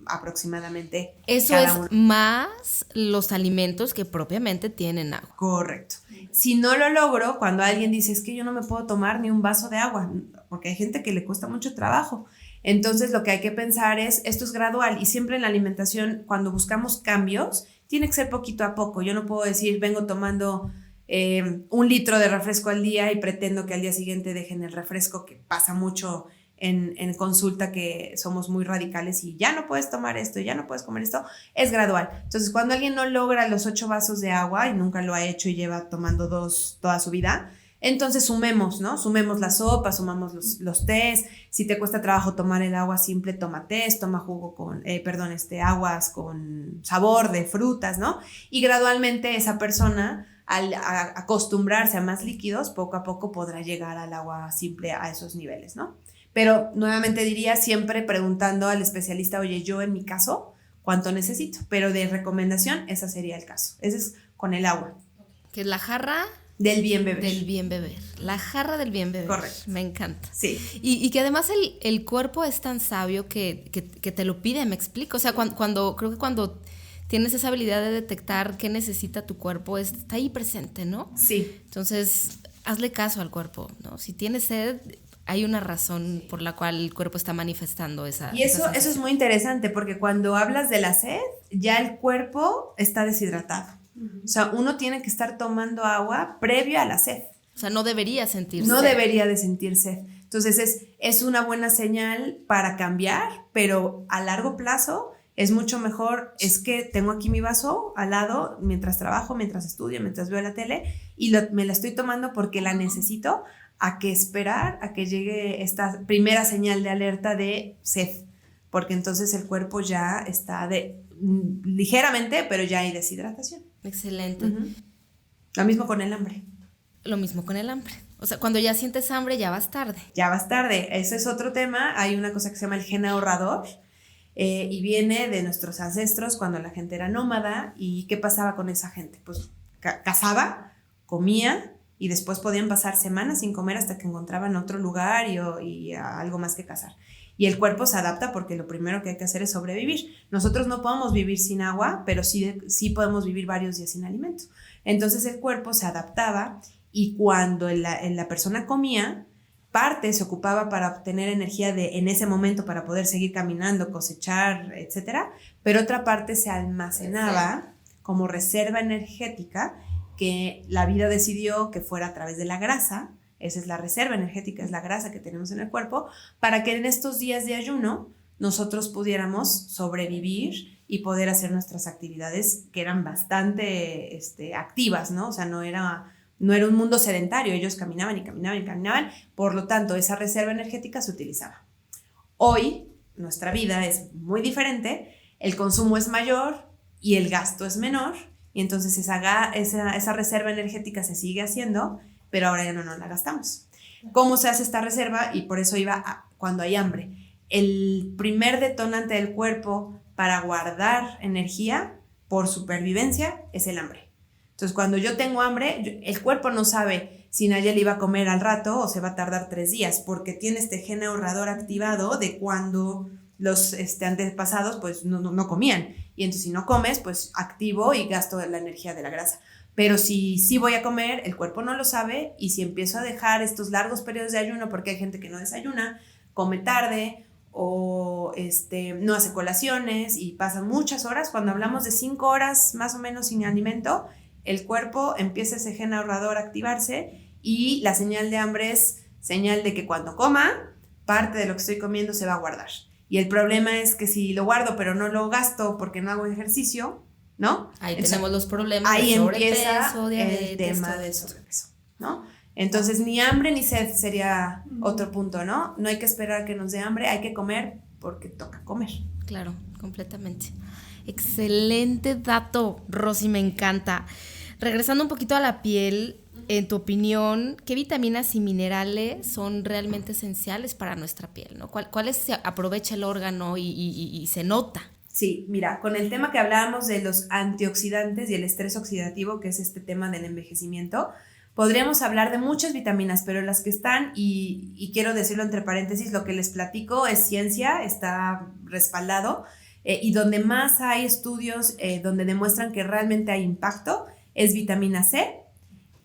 Aproximadamente. Eso es uno. Más los alimentos que propiamente tienen agua. Correcto. Si no lo logro, cuando alguien dice, es que yo no me puedo tomar ni un vaso de agua, porque hay gente que le cuesta mucho trabajo. Entonces lo que hay que pensar es, esto es gradual, y siempre en la alimentación, cuando buscamos cambios, tiene que ser poquito a poco. Yo no puedo decir, vengo tomando 1 litro de refresco al día y pretendo que al día siguiente dejen el refresco, que pasa mucho en consulta, que somos muy radicales y ya no puedes tomar esto, ya no puedes comer esto. Es gradual. Entonces cuando alguien no logra los 8 vasos de agua y nunca lo ha hecho y lleva tomando 2 toda su vida, Entonces sumemos, ¿no? Sumemos la sopa, sumamos los tés. Si te cuesta trabajo tomar el agua simple, toma tés, toma jugo aguas con sabor de frutas, ¿no? Y gradualmente esa persona, al acostumbrarse a más líquidos, poco a poco podrá llegar al agua simple a esos niveles, ¿no? Pero nuevamente diría, siempre preguntando al especialista, oye, yo en mi caso, ¿cuánto necesito? Pero de recomendación, ese sería el caso. Ese es con el agua. Que es la jarra del bien beber. Del bien beber. La jarra del bien beber. Correcto. Me encanta. Sí. Y que además el cuerpo es tan sabio que te lo pide, me explico. O sea, creo que cuando tienes esa habilidad de detectar qué necesita tu cuerpo, está ahí presente, ¿no? Sí. Entonces, hazle caso al cuerpo, ¿no? Si tienes sed, hay una razón por la cual el cuerpo está manifestando esa. Y eso es muy interesante, porque cuando hablas de la sed, ya el cuerpo está deshidratado. O sea, uno tiene que estar tomando agua previo a la sed. O sea, no debería sentir sed. No debería de sentir sed. Entonces, es una buena señal para cambiar, pero a largo plazo es mucho mejor. Es que tengo aquí mi vaso al lado mientras trabajo, mientras estudio, mientras veo la tele, y me la estoy tomando porque la necesito, a que esperar a que llegue esta primera señal de alerta de sed, porque entonces el cuerpo ya está ligeramente, pero ya hay deshidratación. Excelente. Lo mismo con el hambre. Lo mismo con el hambre. O sea, cuando ya sientes hambre, ya vas tarde. Ya vas tarde. Ese es otro tema. Hay una cosa que se llama el gen ahorrador, y viene de nuestros ancestros cuando la gente era nómada. ¿Y qué pasaba con esa gente? Pues cazaba, comía, y después podían pasar semanas sin comer hasta que encontraban otro lugar y algo más que cazar. Y el cuerpo se adapta porque lo primero que hay que hacer es sobrevivir. Nosotros no podemos vivir sin agua, pero sí podemos vivir varios días sin alimento. Entonces el cuerpo se adaptaba, y cuando la persona comía, parte se ocupaba para obtener energía en ese momento para poder seguir caminando, cosechar, etcétera, pero otra parte se almacenaba como reserva energética, que la vida decidió que fuera a través de la grasa. Esa es la reserva energética, es la grasa que tenemos en el cuerpo, para que en estos días de ayuno nosotros pudiéramos sobrevivir y poder hacer nuestras actividades, que eran bastante activas, ¿no? O sea, no era un mundo sedentario, ellos caminaban y caminaban y caminaban, por lo tanto esa reserva energética se utilizaba. Hoy nuestra vida es muy diferente, el consumo es mayor y el gasto es menor, y entonces esa reserva energética se sigue haciendo, pero ahora ya no la gastamos. ¿Cómo se hace esta reserva? Y por eso cuando hay hambre. El primer detonante del cuerpo para guardar energía por supervivencia es el hambre. Entonces, cuando yo tengo hambre, el cuerpo no sabe si Nayeli iba a comer al rato o se va a tardar 3 días, porque tiene este gen ahorrador activado de cuando los antepasados pues no comían. Y entonces, si no comes, pues activo y gasto la energía de la grasa. Pero si sí voy a comer, el cuerpo no lo sabe, y si empiezo a dejar estos largos periodos de ayuno, porque hay gente que no desayuna, come tarde o no hace colaciones y pasan muchas horas. Cuando hablamos de 5 horas más o menos sin alimento, el cuerpo empieza ese gen ahorrador a activarse, y la señal de hambre es señal de que cuando coma, parte de lo que estoy comiendo se va a guardar. Y el problema es que si lo guardo pero no lo gasto porque no hago ejercicio, ¿no? Ahí tenemos los problemas de sobrepeso, empieza diabetes, el tema del sobrepeso, ¿no? Entonces, ni hambre ni sed sería otro punto, ¿no? No hay que esperar a que nos dé hambre, hay que comer porque toca comer. Claro, completamente. Excelente dato, Rosy, me encanta. Regresando un poquito a la piel, en tu opinión, ¿qué vitaminas y minerales son realmente esenciales para nuestra piel, ¿no? ¿Cuáles se aprovecha el órgano y se nota? Sí, mira, con el tema que hablábamos de los antioxidantes y el estrés oxidativo, que es este tema del envejecimiento, podríamos hablar de muchas vitaminas, pero las que están, y quiero decirlo entre paréntesis, lo que les platico es ciencia, está respaldado, y donde más hay estudios donde demuestran que realmente hay impacto, es vitamina C,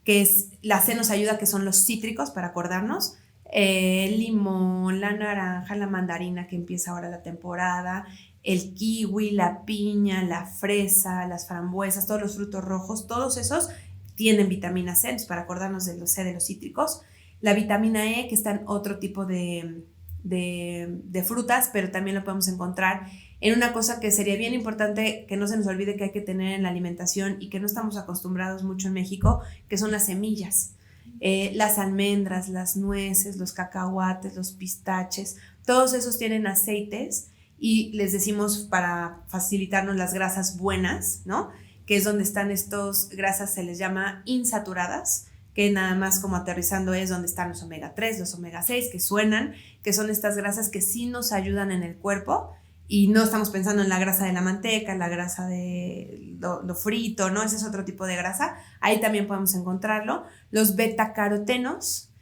que es, la C nos ayuda, que son los cítricos, para acordarnos, el limón, la naranja, la mandarina, que empieza ahora la temporada, el kiwi, la piña, la fresa, las frambuesas, todos los frutos rojos, todos esos tienen vitamina C, entonces para acordarnos de los C de los cítricos. La vitamina E, que está en otro tipo de frutas, pero también lo podemos encontrar en una cosa que sería bien importante que no se nos olvide que hay que tener en la alimentación y que no estamos acostumbrados mucho en México, que son las semillas. Las almendras, las nueces, los cacahuates, los pistaches, todos esos tienen aceites y les decimos para facilitarnos las grasas buenas, ¿no? Que es donde están estas grasas, se les llama insaturadas, que nada más como aterrizando es donde están los omega 3, los omega 6, que suenan, que son estas grasas que sí nos ayudan en el cuerpo y no estamos pensando en la grasa de la manteca, la grasa de lo frito, ¿no? Ese es otro tipo de grasa, ahí también podemos encontrarlo. Los betacarotenos,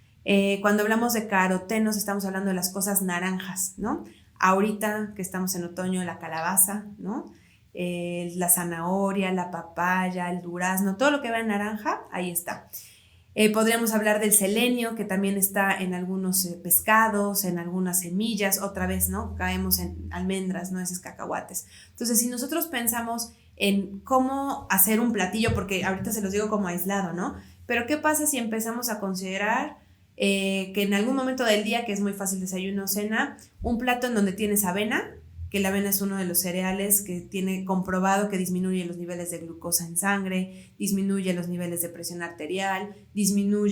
cuando hablamos de carotenos estamos hablando de las cosas naranjas, ¿no? Ahorita que estamos en otoño, la calabaza, ¿no? La zanahoria, la papaya, el durazno, todo lo que vea en naranja, ahí está. Podríamos hablar del selenio, que también está en algunos pescados, en algunas semillas, otra vez, ¿no? Caemos en almendras, nueces, cacahuates. Entonces, si nosotros pensamos en cómo hacer un platillo, porque ahorita se los digo como aislado, ¿no? Pero ¿qué pasa si empezamos a considerar que en algún momento del día, que es muy fácil, desayuno o cena, un plato en donde tienes avena, que la avena es uno de los cereales que tiene comprobado que disminuye los niveles de glucosa en sangre, disminuye los niveles de presión arterial,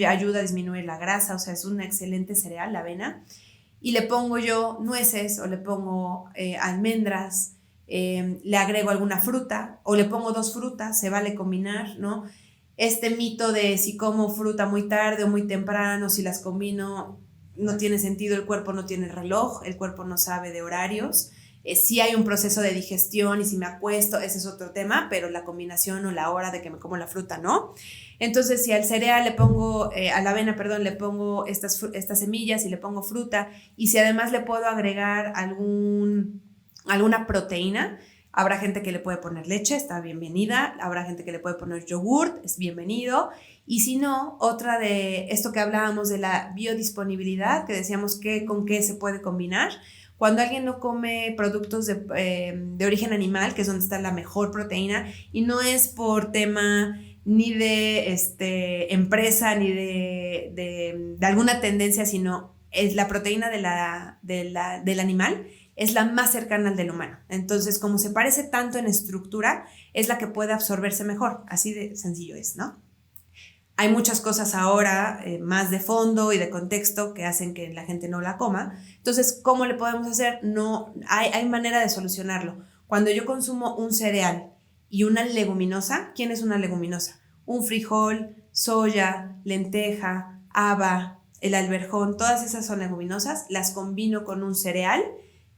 ayuda a disminuir la grasa, o sea, es un excelente cereal la avena, y le pongo yo nueces o le pongo almendras, le agrego alguna fruta o le pongo 2 frutas, se vale combinar, ¿no? Este mito de si como fruta muy tarde o muy temprano, si las combino, no tiene sentido, el cuerpo no tiene reloj, el cuerpo no sabe de horarios. Sí hay un proceso de digestión y si me acuesto, ese es otro tema, pero la combinación o la hora de que me como la fruta, ¿no? Entonces, si al cereal le pongo, a la avena, perdón, le pongo estas semillas y le pongo fruta, y si además le puedo agregar alguna proteína, habrá gente que le puede poner leche, está bienvenida, habrá gente que le puede poner yogurt, es bienvenido, y si no, otra de esto que hablábamos de la biodisponibilidad, que decíamos que con qué se puede combinar. Cuando alguien no come productos de origen animal, que es donde está la mejor proteína, y no es por tema ni de empresa, ni de alguna tendencia, sino es la proteína del animal, es la más cercana al del humano. Entonces, como se parece tanto en estructura, es la que puede absorberse mejor. Así de sencillo es, ¿no? Hay muchas cosas ahora más de fondo y de contexto que hacen que la gente no la coma. Entonces, ¿cómo le podemos hacer? No, hay manera de solucionarlo. Cuando yo consumo un cereal y una leguminosa, ¿quién es una leguminosa? Un frijol, soya, lenteja, haba, el alberjón, todas esas son leguminosas, las combino con un cereal,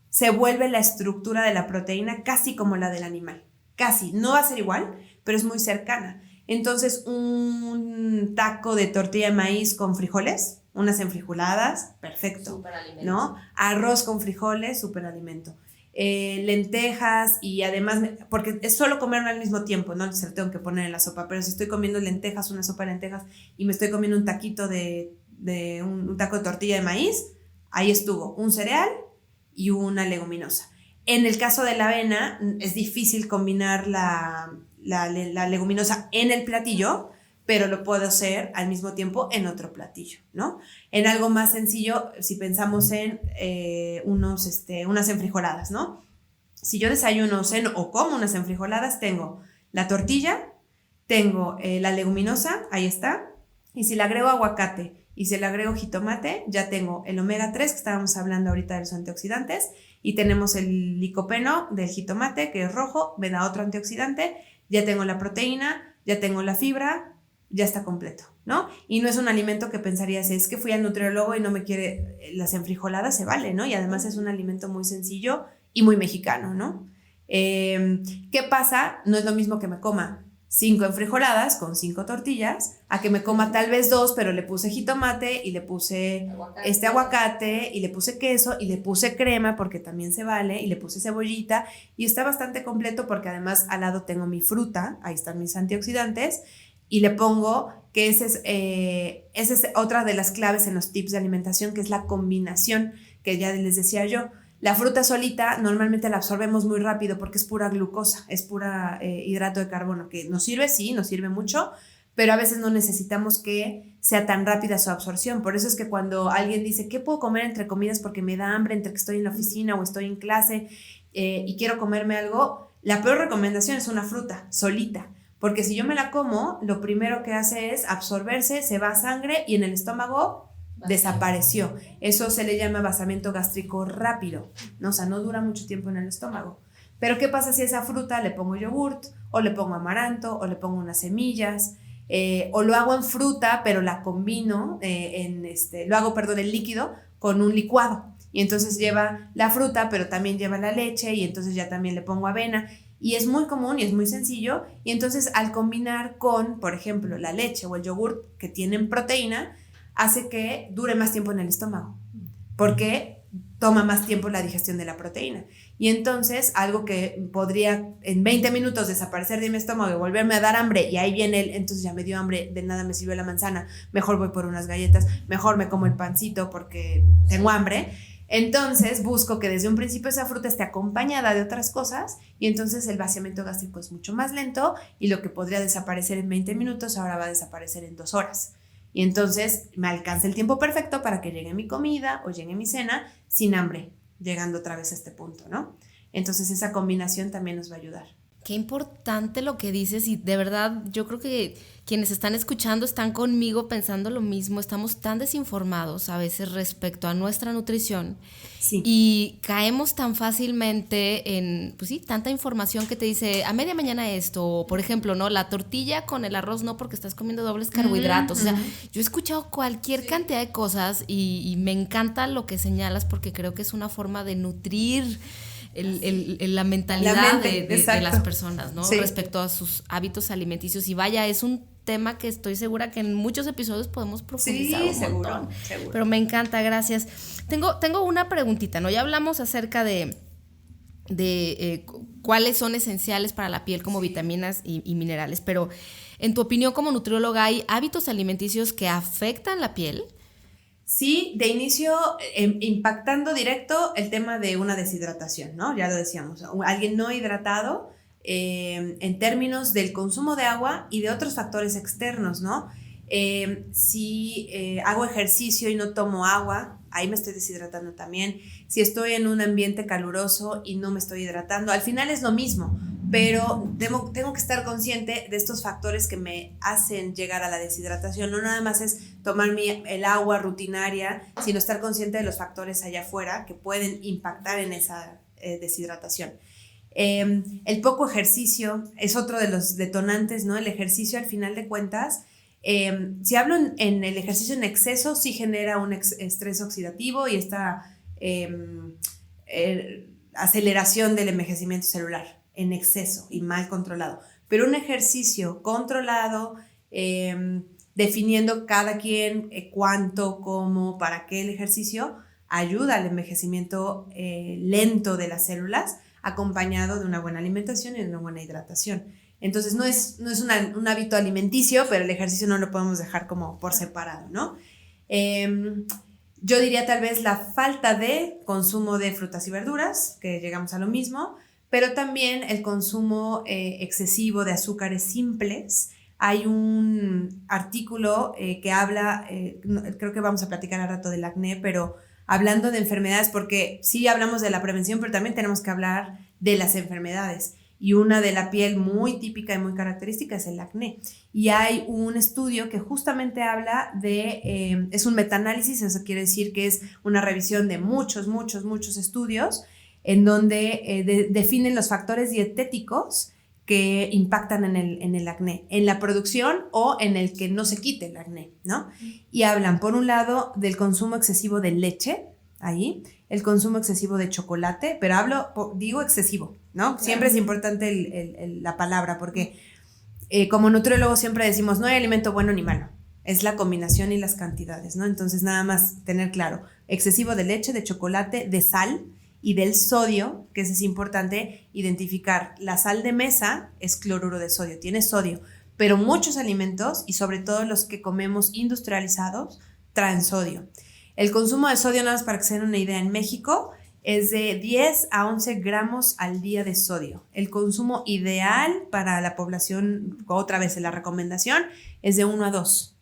se vuelve la estructura de la proteína casi como la del animal. Casi, no va a ser igual, pero es muy cercana. Entonces, un taco de tortilla de maíz con frijoles, unas enfrijoladas, perfecto, superalimento, ¿no? Arroz con frijoles, superalimento. Lentejas y además, porque es solo comerlo al mismo tiempo, no se lo tengo que poner en la sopa, pero si estoy comiendo lentejas, una sopa de lentejas y me estoy comiendo un taquito un taco de tortilla de maíz, ahí estuvo un cereal y una leguminosa. En el caso de la avena, es difícil combinar la leguminosa en el platillo, pero lo puedo hacer al mismo tiempo en otro platillo, ¿no? En algo más sencillo, si pensamos en unas enfrijoladas, ¿no? Si yo desayuno, ceno o como unas enfrijoladas, tengo la tortilla, tengo la leguminosa, ahí está, y si le agrego aguacate y si le agrego jitomate, ya tengo el omega 3, que estábamos hablando ahorita de los antioxidantes, y tenemos el licopeno del jitomate, que es rojo, me da otro antioxidante, ya tengo la proteína, ya tengo la fibra, ya está completo, ¿no? Y no es un alimento que pensarías, es que fui al nutriólogo y no me quiere, las enfrijoladas se vale, ¿no? Y además es un alimento muy sencillo y muy mexicano, ¿no? ¿Qué pasa? No es lo mismo que me coma 5 enfrijoladas con 5 tortillas, a que me coma tal vez 2, pero le puse jitomate y le puse aguacate y le puse queso y le puse crema, porque también se vale, y le puse cebollita, y está bastante completo porque además al lado tengo mi fruta, ahí están mis antioxidantes, y le pongo que esa es otra de las claves en los tips de alimentación, que es la combinación, que ya les decía yo. La fruta solita normalmente la absorbemos muy rápido porque es pura glucosa, es pura hidrato de carbono, que nos sirve, sí, nos sirve mucho, pero a veces no necesitamos que sea tan rápida su absorción. Por eso es que cuando alguien dice, ¿qué puedo comer entre comidas porque me da hambre, entre que estoy en la oficina o estoy en clase y quiero comerme algo? La peor recomendación es una fruta solita, porque si yo me la como, lo primero que hace es absorberse, se va a sangre y en el estómago desapareció. Eso se le llama vaciamiento gástrico rápido, ¿no? O sea, no dura mucho tiempo en el estómago. Pero ¿qué pasa si a esa fruta le pongo yogurt, o le pongo amaranto, o le pongo unas semillas, o lo hago en fruta, pero la combino, lo hago, en líquido, con un licuado? Y entonces lleva la fruta, pero también lleva la leche, y entonces ya también le pongo avena. Y es muy común y es muy sencillo. Y entonces al combinar con, por ejemplo, la leche o el yogurt que tienen proteína, hace que dure más tiempo en el estómago, porque toma más tiempo la digestión de la proteína. Y entonces algo que podría en 20 minutos desaparecer de mi estómago y volverme a dar hambre, y ahí viene entonces ya me dio hambre, de nada me sirvió la manzana, mejor voy por unas galletas, mejor me como el pancito porque tengo hambre. Entonces busco que desde un principio esa fruta esté acompañada de otras cosas, y entonces el vaciamiento gástrico es mucho más lento, y lo que podría desaparecer en 20 minutos ahora va a desaparecer en 2 horas. Y entonces me alcanza el tiempo perfecto para que llegue mi comida o llegue mi cena sin hambre, llegando otra vez a este punto, ¿no? Entonces esa combinación también nos va a ayudar. Qué importante lo que dices, y de verdad yo creo que quienes están escuchando están conmigo pensando lo mismo. Estamos tan desinformados a veces respecto a nuestra nutrición, sí, y caemos tan fácilmente en, pues sí, tanta información que te dice a media mañana esto, o por ejemplo, ¿no? La tortilla con el arroz no, porque estás comiendo dobles carbohidratos. O sea, yo he escuchado cualquier cantidad de cosas, y me encanta lo que señalas, porque creo que es una forma de nutrir la mentalidad de las personas, ¿no? Sí. Respecto a sus hábitos alimenticios. Y vaya, es un tema que estoy segura que en muchos episodios podemos profundizar un montón. Seguro. Pero me encanta, gracias. Tengo una preguntita, ¿no? Ya hablamos acerca de cuáles son esenciales para la piel como vitaminas y minerales, pero en tu opinión como nutrióloga, ¿hay hábitos alimenticios que afectan la piel? Sí, de inicio impactando directo el tema de una deshidratación, ¿no? Ya lo decíamos, alguien no hidratado en términos del consumo de agua y de otros factores externos, ¿no? Si hago ejercicio y no tomo agua, ahí me estoy deshidratando también. Si estoy en un ambiente caluroso y no me estoy hidratando, al final es lo mismo, pero tengo que estar consciente de estos factores que me hacen llegar a la deshidratación. No nada más es tomar el agua rutinaria, sino estar consciente de los factores allá afuera que pueden impactar en esa deshidratación. El poco ejercicio es otro de los detonantes, ¿no? El ejercicio, al final de cuentas, si hablo en el ejercicio en exceso, sí genera un estrés oxidativo y esta aceleración del envejecimiento celular en exceso y mal controlado. Pero un ejercicio controlado, definiendo cada quien cuánto, cómo, para qué el ejercicio, ayuda al envejecimiento lento de las células, acompañado de una buena alimentación y de una buena hidratación. Entonces no es un hábito alimenticio, pero el ejercicio no lo podemos dejar como por separado, ¿no? Yo diría tal vez la falta de consumo de frutas y verduras, que llegamos a lo mismo, pero también el consumo excesivo de azúcares simples. Hay un artículo que habla, creo que vamos a platicar al rato del acné, pero hablando de enfermedades, porque sí hablamos de la prevención, pero también tenemos que hablar de las enfermedades. Y una de la piel muy típica y muy característica es el acné. Y hay un estudio que justamente habla de, es un metaanálisis, eso quiere decir que es una revisión de muchos estudios en donde definen los factores dietéticos que impactan en el acné, en la producción o en el que no se quite el acné, ¿no? Y hablan, por un lado, del consumo excesivo de leche, ahí, el consumo excesivo de chocolate, pero digo excesivo, ¿no? Claro. Siempre es importante la palabra, porque como nutriólogos siempre decimos, no hay alimento bueno ni malo, es la combinación y las cantidades, ¿no? Entonces nada más tener claro, excesivo de leche, de chocolate, de sal y del sodio, que es importante identificar. La sal de mesa es cloruro de sodio, tiene sodio, pero muchos alimentos, y sobre todo los que comemos industrializados, traen sodio. El consumo de sodio, nada más para que se den una idea, en México es de 10 a 11 gramos al día de sodio. El consumo ideal para la población, otra vez la recomendación, es de 1 a 2.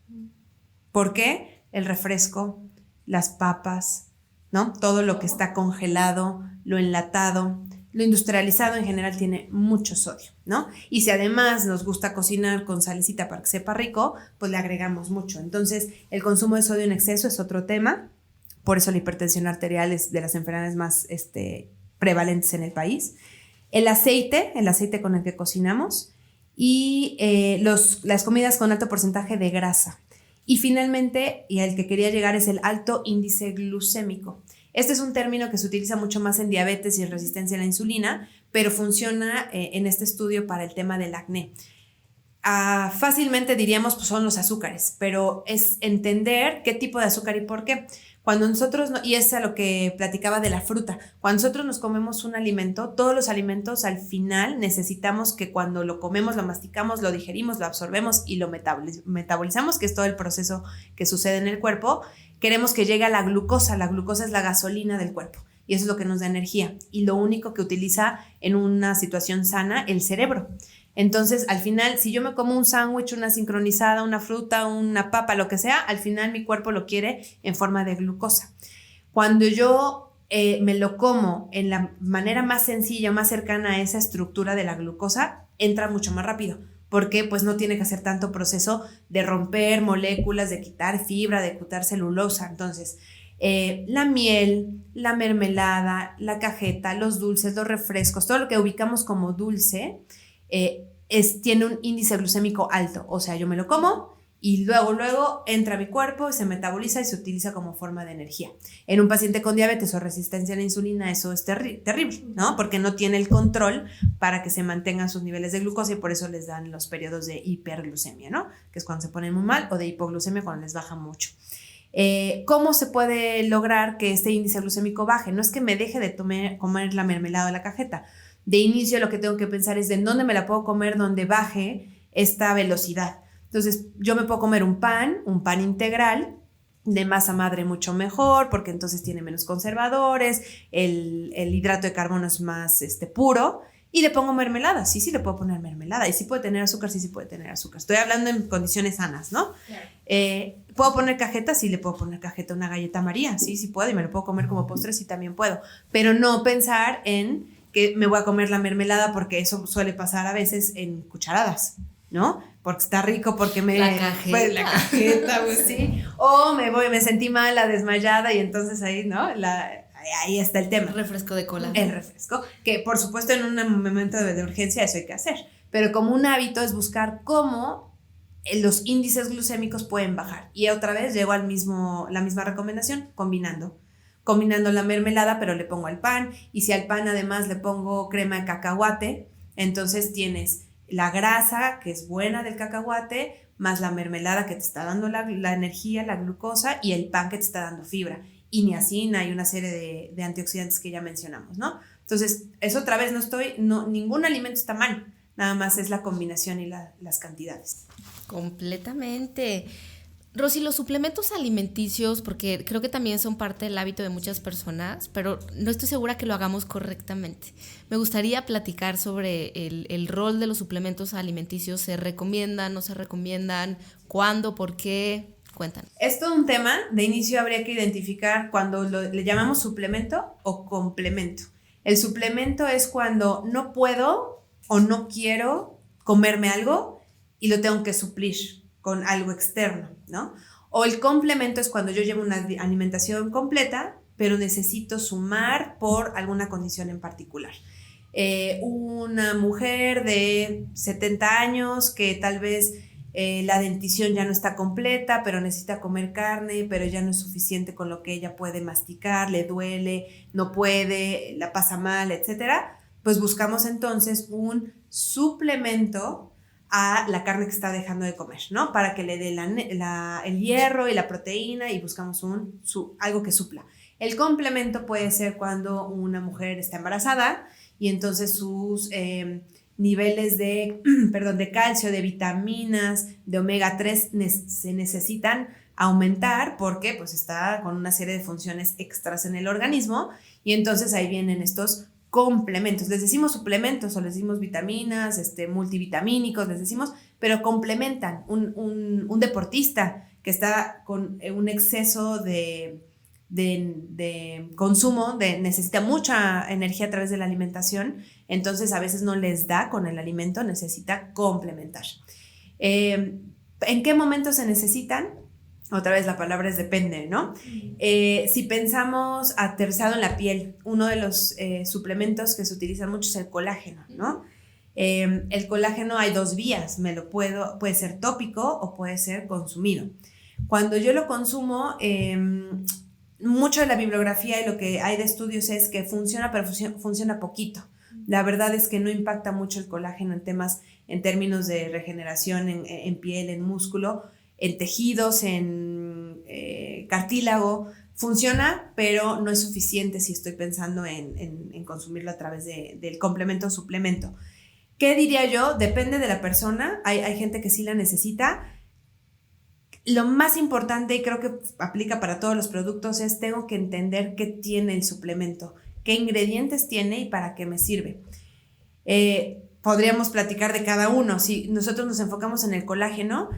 ¿Por qué? El refresco, las papas, ¿no? Todo lo que está congelado, lo enlatado, lo industrializado en general tiene mucho sodio, ¿no? Y si además nos gusta cocinar con salecita para que sepa rico, pues le agregamos mucho. Entonces, el consumo de sodio en exceso es otro tema. Por eso la hipertensión arterial es de las enfermedades más prevalentes en el país. El aceite con el que cocinamos y las comidas con alto porcentaje de grasa. Y finalmente, y al que quería llegar, es el alto índice glucémico. Este es un término que se utiliza mucho más en diabetes y en resistencia a la insulina, pero funciona en este estudio para el tema del acné. Fácilmente diríamos, pues son los azúcares, pero es entender qué tipo de azúcar y por qué. Cuando nosotros, y es a lo que platicaba de la fruta, cuando nosotros nos comemos un alimento, todos los alimentos al final necesitamos que cuando lo comemos, lo masticamos, lo digerimos, lo absorbemos y lo metabolizamos, que es todo el proceso que sucede en el cuerpo, queremos que llegue a la glucosa. La glucosa es la gasolina del cuerpo y eso es lo que nos da energía y lo único que utiliza en una situación sana el cerebro. Entonces, al final, si yo me como un sándwich, una sincronizada, una fruta, una papa, lo que sea, al final mi cuerpo lo quiere en forma de glucosa. Cuando yo me lo como en la manera más sencilla, más cercana a esa estructura de la glucosa, entra mucho más rápido, porque pues no tiene que hacer tanto proceso de romper moléculas, de quitar fibra, de quitar celulosa. Entonces, la miel, la mermelada, la cajeta, los dulces, los refrescos, todo lo que ubicamos como dulce, tiene un índice glucémico alto, o sea, yo me lo como y luego entra a mi cuerpo, se metaboliza y se utiliza como forma de energía. En un paciente con diabetes o resistencia a la insulina eso es terrible, ¿no? Porque no tiene el control para que se mantengan sus niveles de glucosa y por eso les dan los periodos de hiperglucemia, ¿no? Que es cuando se ponen muy mal, o de hipoglucemia cuando les baja mucho. ¿Cómo se puede lograr que este índice glucémico baje? No es que me deje de comer la mermelada o la cajeta. De inicio lo que tengo que pensar es de dónde me la puedo comer donde baje esta velocidad. Entonces yo me puedo comer un pan integral de masa madre mucho mejor porque entonces tiene menos conservadores, el hidrato de carbono es más puro y le pongo mermelada. Sí le puedo poner mermelada y sí puede tener azúcar, sí puede tener azúcar. Estoy hablando en condiciones sanas, ¿no? Claro. ¿Puedo poner cajeta? Sí le puedo poner cajeta a una galleta María, sí puedo y me lo puedo comer como postre, sí también puedo, pero no pensar en que me voy a comer la mermelada porque eso suele pasar a veces en cucharadas, ¿no? Porque está rico, porque la cajeta, pues sí. O me sentí mala, desmayada y entonces ahí, ¿no? Ahí está el tema. El refresco de cola. El refresco, que por supuesto en un momento de urgencia eso hay que hacer, pero como un hábito es buscar cómo los índices glucémicos pueden bajar. Y otra vez llego la misma recomendación, combinando la mermelada, pero le pongo al pan, y si al pan además le pongo crema de cacahuate, entonces tienes la grasa, que es buena del cacahuate, más la mermelada que te está dando la energía, la glucosa, y el pan que te está dando fibra, y niacina y una serie de antioxidantes que ya mencionamos, ¿no? Entonces, eso otra vez ningún alimento está mal, nada más es la combinación y las cantidades. Completamente. Rosy, los suplementos alimenticios, porque creo que también son parte del hábito de muchas personas, pero no estoy segura que lo hagamos correctamente. Me gustaría platicar sobre el rol de los suplementos alimenticios. ¿Se recomiendan, no se recomiendan? ¿Cuándo? ¿Por qué? Cuéntanos. Es todo un tema. De inicio habría que identificar cuando le llamamos suplemento o complemento. El suplemento es cuando no puedo o no quiero comerme algo y lo tengo que suplir con algo externo, ¿no? O el complemento es cuando yo llevo una alimentación completa, pero necesito sumar por alguna condición en particular. Una mujer de 70 años que tal vez la dentición ya no está completa, pero necesita comer carne, pero ya no es suficiente con lo que ella puede masticar, le duele, no puede, la pasa mal, etcétera, pues buscamos entonces un suplemento a la carne que está dejando de comer, ¿no? Para que le dé el hierro y la proteína y buscamos algo que supla. El complemento puede ser cuando una mujer está embarazada y entonces sus niveles de calcio, de vitaminas, de omega 3 se necesitan aumentar porque pues está con una serie de funciones extras en el organismo y entonces ahí vienen estos complementos. Les decimos suplementos o les decimos vitaminas, multivitamínicos, les decimos, pero complementan un deportista que está con un exceso de de consumo, necesita mucha energía a través de la alimentación, entonces a veces no les da con el alimento, necesita complementar. ¿En qué momentos se necesitan? Otra vez la palabra es depende, ¿no? Si pensamos aterrizado en la piel, uno de los suplementos que se utilizan mucho es el colágeno, ¿no? El colágeno hay dos vías, puede ser tópico o puede ser consumido. Cuando yo lo consumo, mucho de la bibliografía y lo que hay de estudios es que funciona, pero funciona poquito. La verdad es que no impacta mucho el colágeno en términos de regeneración en piel, en músculo, en tejidos, en cartílago. Funciona, pero no es suficiente si estoy pensando en consumirlo a través del complemento o suplemento. ¿Qué diría yo? Depende de la persona. Hay gente que sí la necesita. Lo más importante, y creo que aplica para todos los productos, es tengo que entender qué tiene el suplemento, qué ingredientes tiene y para qué me sirve. Podríamos platicar de cada uno. Si nosotros nos enfocamos en el colágeno,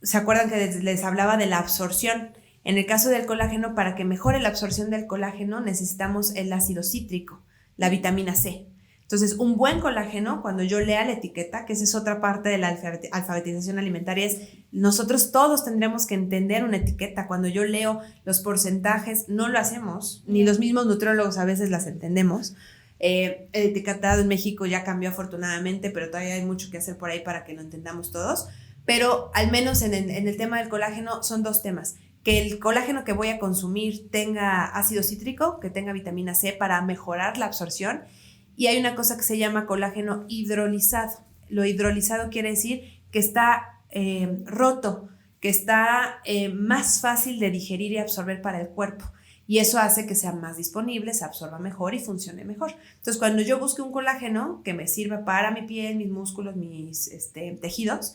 ¿se acuerdan que les hablaba de la absorción? En el caso del colágeno, para que mejore la absorción del colágeno, necesitamos el ácido cítrico, la vitamina C. Entonces, un buen colágeno, cuando yo lea la etiqueta, que esa es otra parte de la alfabetización alimentaria, es nosotros todos tendremos que entender una etiqueta. Cuando yo leo los porcentajes, no lo hacemos, ni los mismos nutriólogos a veces las entendemos. El etiquetado en México ya cambió afortunadamente, pero todavía hay mucho que hacer por ahí para que lo entendamos todos. Pero al menos en el tema del colágeno son dos temas. Que el colágeno que voy a consumir tenga ácido cítrico, que tenga vitamina C para mejorar la absorción. Y hay una cosa que se llama colágeno hidrolizado. Lo hidrolizado quiere decir que está roto, que está más fácil de digerir y absorber para el cuerpo. Y eso hace que sea más disponible, se absorba mejor y funcione mejor. Entonces, cuando yo busque un colágeno que me sirva para mi piel, mis músculos, mis tejidos,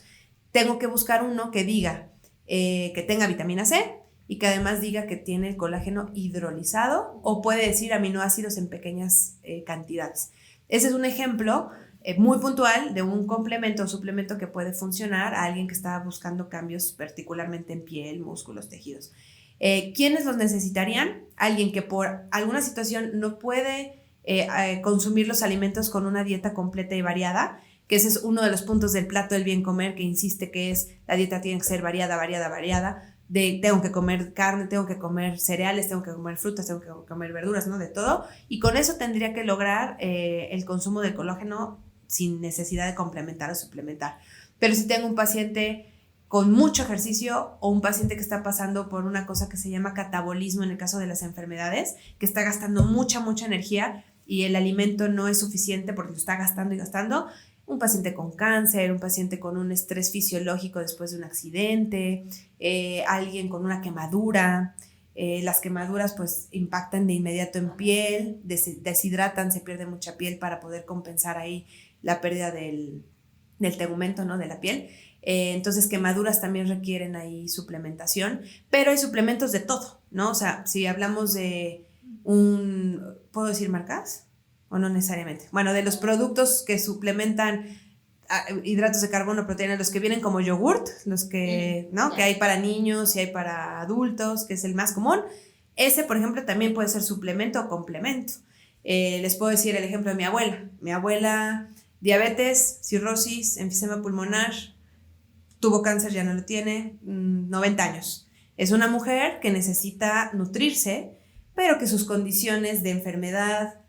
tengo que buscar uno que diga que tenga vitamina C y que además diga que tiene el colágeno hidrolizado, o puede decir aminoácidos en pequeñas cantidades. Ese es un ejemplo muy puntual de un complemento o suplemento que puede funcionar a alguien que está buscando cambios particularmente en piel, músculos, tejidos. ¿Quiénes los necesitarían? Alguien que por alguna situación no puede consumir los alimentos con una dieta completa y variada, que ese es uno de los puntos del plato del bien comer, que insiste que la dieta tiene que ser variada. Tengo que comer carne, tengo que comer cereales, tengo que comer frutas, tengo que comer verduras, ¿no? De todo. Y con eso tendría que lograr el consumo del colágeno sin necesidad de complementar o suplementar. Pero si tengo un paciente con mucho ejercicio o un paciente que está pasando por una cosa que se llama catabolismo en el caso de las enfermedades, que está gastando mucha energía y el alimento no es suficiente porque lo está gastando, un paciente con cáncer, un paciente con un estrés fisiológico después de un accidente, alguien con una quemadura. Las quemaduras pues impactan de inmediato en piel, deshidratan, se pierde mucha piel para poder compensar ahí la pérdida del tegumento, ¿no? De la piel. Entonces quemaduras también requieren ahí suplementación, pero hay suplementos de todo, ¿no? O sea, si hablamos de ¿puedo decir marcas? ¿O no necesariamente? Bueno, de los productos que suplementan hidratos de carbono, proteínas, los que vienen como yogurt, los que, ¿no? Que hay para niños y hay para adultos, que es el más común. Ese, por ejemplo, también puede ser suplemento o complemento. Les puedo decir el ejemplo de mi abuela. Mi abuela, diabetes, cirrosis, enfisema pulmonar, tuvo cáncer, ya no lo tiene, 90 años. Es una mujer que necesita nutrirse, pero que sus condiciones de enfermedad,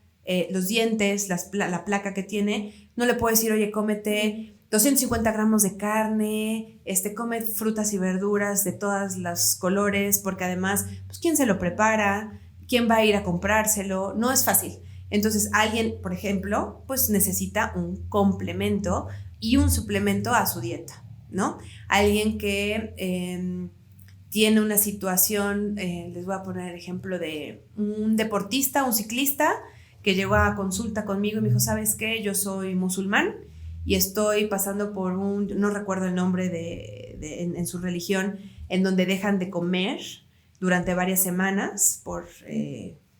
los dientes, la placa que tiene, no le puedo decir, oye, cómete 250 gramos de carne, come frutas y verduras de todos los colores, porque además, pues, ¿quién se lo prepara? ¿Quién va a ir a comprárselo? No es fácil. Entonces, alguien, por ejemplo, pues necesita un complemento y un suplemento a su dieta, ¿no? Alguien que tiene una situación, les voy a poner el ejemplo de un deportista, un ciclista, que llegó a consulta conmigo y me dijo, ¿sabes qué? Yo soy musulmán y estoy pasando por no recuerdo el nombre en su religión, en donde dejan de comer durante varias semanas por...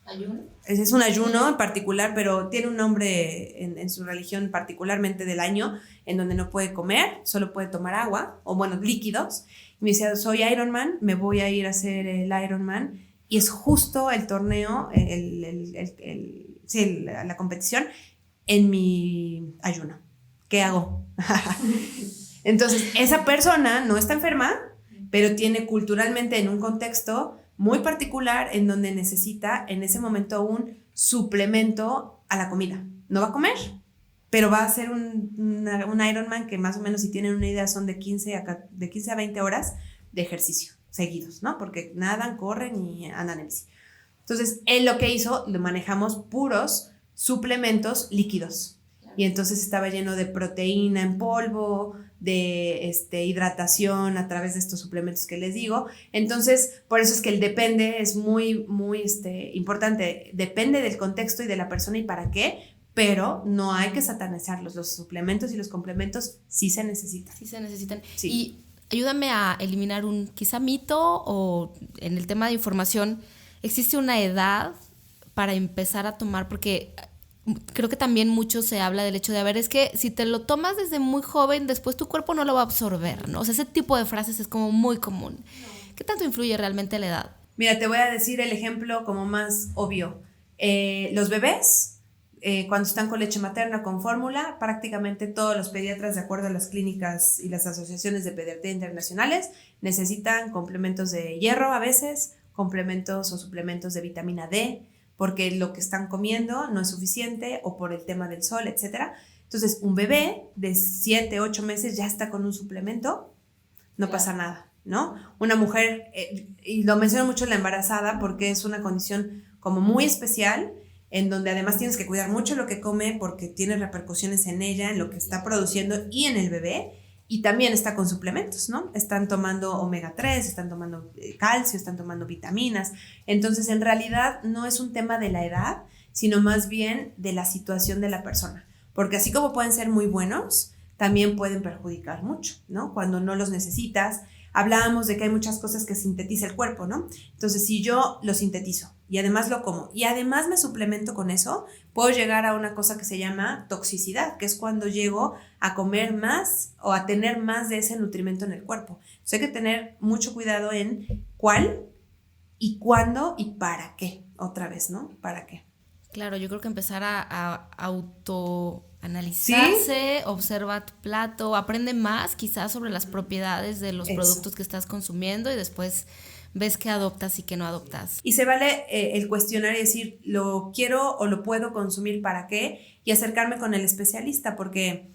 ¿Ayuno? Es un ayuno en particular, pero tiene un nombre en su religión, particularmente del año, en donde no puede comer, solo puede tomar agua, o bueno, líquidos. Y me decía, soy Ironman, me voy a ir a hacer el Ironman, y es justo el torneo, la competición en mi ayuno. ¿Qué hago? Entonces, esa persona no está enferma, pero tiene culturalmente en un contexto muy particular en donde necesita en ese momento un suplemento a la comida. No va a comer, pero va a hacer un Ironman que más o menos, si tienen una idea, son de 15 a 20 horas de ejercicio seguidos, ¿no? Porque nadan, corren y andan en bici. Entonces, él lo que hizo, lo manejamos puros suplementos líquidos. Y entonces estaba lleno de proteína en polvo, de hidratación a través de estos suplementos que les digo. Entonces, por eso es que el depende es muy, muy importante. Depende del contexto y de la persona y para qué, pero no hay que satanizarlos. Los suplementos y los complementos sí se necesitan. Sí se necesitan. Sí. Y ayúdame a eliminar un quizá mito, o en el tema de información, ¿existe una edad para empezar a tomar? Porque creo que también mucho se habla del hecho de, a ver, es que si te lo tomas desde muy joven, después tu cuerpo no lo va a absorber, ¿no? O sea, ese tipo de frases es como muy común. ¿Qué tanto influye realmente la edad? Mira, te voy a decir el ejemplo como más obvio. Los bebés, cuando están con leche materna, con fórmula, prácticamente todos los pediatras, de acuerdo a las clínicas y las asociaciones de pediatría internacionales, necesitan complementos de hierro a veces, complementos o suplementos de vitamina D, porque lo que están comiendo no es suficiente o por el tema del sol, etc. Entonces, un bebé de 7, 8 meses ya está con un suplemento, no pasa nada, ¿no? Una mujer, y lo menciono mucho la embarazada porque es una condición como muy especial, en donde además tienes que cuidar mucho lo que come porque tiene repercusiones en ella, en lo que está produciendo y en el bebé. Y también está con suplementos, ¿no? Están tomando omega 3, están tomando calcio, están tomando vitaminas. Entonces, en realidad, no es un tema de la edad, sino más bien de la situación de la persona. Porque así como pueden ser muy buenos, también pueden perjudicar mucho, ¿no? Cuando no los necesitas. Hablábamos de que hay muchas cosas que sintetiza el cuerpo, ¿no? Entonces, si yo lo sintetizo y además lo como y además me suplemento con eso, puedo llegar a una cosa que se llama toxicidad, que es cuando llego a comer más o a tener más de ese nutrimento en el cuerpo. Entonces, hay que tener mucho cuidado en cuál y cuándo y para qué. Otra vez, ¿no? ¿Para qué? Claro, yo creo que empezar a autoanalizarse, ¿sí? Observa tu plato, aprende más quizás sobre las propiedades de los productos que estás consumiendo y después ves qué adoptas y qué no adoptas. Y se vale el cuestionar y decir, ¿lo quiero o lo puedo consumir para qué? Y acercarme con el especialista, porque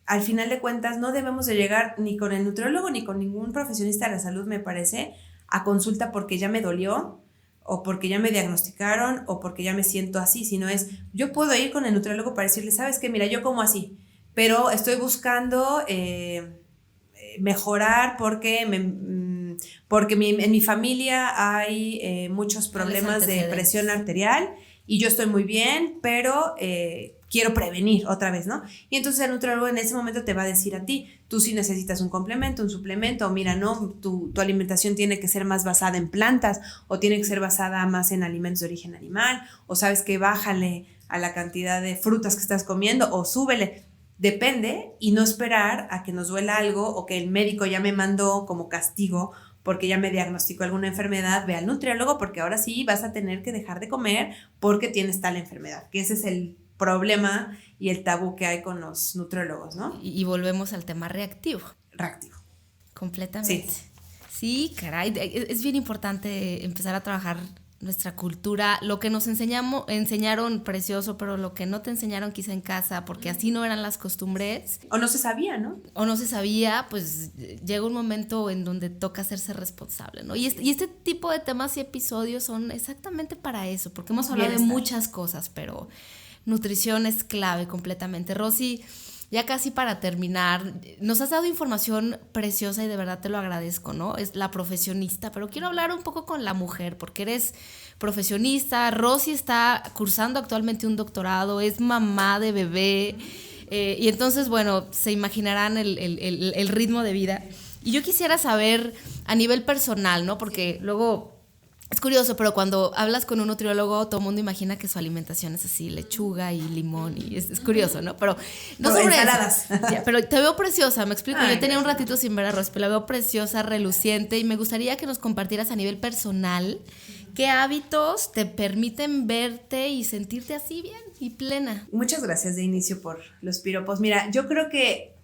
al final de cuentas no debemos de llegar ni con el nutriólogo ni con ningún profesionista de la salud, me parece, a consulta porque ya me dolió, o porque ya me diagnosticaron, o porque ya me siento así, sino es, yo puedo ir con el nutriólogo para decirle, ¿sabes qué? Mira, yo como así, pero estoy buscando mejorar porque en mi familia hay muchos problemas de presión arterial y yo estoy muy bien, pero quiero prevenir otra vez, ¿no? Y entonces el nutriólogo en ese momento te va a decir a ti, tú sí necesitas un complemento, un suplemento, o mira, no, tu alimentación tiene que ser más basada en plantas o tiene que ser basada más en alimentos de origen animal, o sabes que bájale a la cantidad de frutas que estás comiendo o súbele. Depende, y no esperar a que nos duela algo o que el médico ya me mandó como castigo porque ya me diagnosticó alguna enfermedad, ve al nutriólogo porque ahora sí vas a tener que dejar de comer porque tienes tal enfermedad, que ese es el problema y el tabú que hay con los nutriólogos, ¿no? Y volvemos al tema reactivo. Reactivo. Completamente. Sí, caray, es bien importante empezar a trabajar nuestra cultura, lo que nos enseñaron precioso, pero lo que no te enseñaron quizá en casa, porque así no eran las costumbres. O no se sabía, ¿no? O no se sabía, pues llega un momento en donde toca hacerse responsable, ¿no? Y este tipo de temas y episodios son exactamente para eso, porque hemos hablado de muchas cosas, pero nutrición es clave completamente. Rosy, ya casi para terminar, nos has dado información preciosa y de verdad te lo agradezco, ¿no? Es la profesionista, pero quiero hablar un poco con la mujer, porque eres profesionista. Rosy está cursando actualmente un doctorado, es mamá de bebé, y entonces, bueno, se imaginarán el ritmo de vida. Y yo quisiera saber a nivel personal, ¿no? Porque luego es curioso, pero cuando hablas con un nutriólogo, todo el mundo imagina que su alimentación es así, lechuga y limón, y es curioso, ¿no? Pero no sobre ensaladas. Ya, pero te veo preciosa, me explico. Ay, yo tenía un ratito sin ver a Rosy, pero la veo preciosa, reluciente, y me gustaría que nos compartieras a nivel personal ¿Qué hábitos te permiten verte y sentirte así bien y plena? Muchas gracias de inicio por los piropos. Mira, yo creo que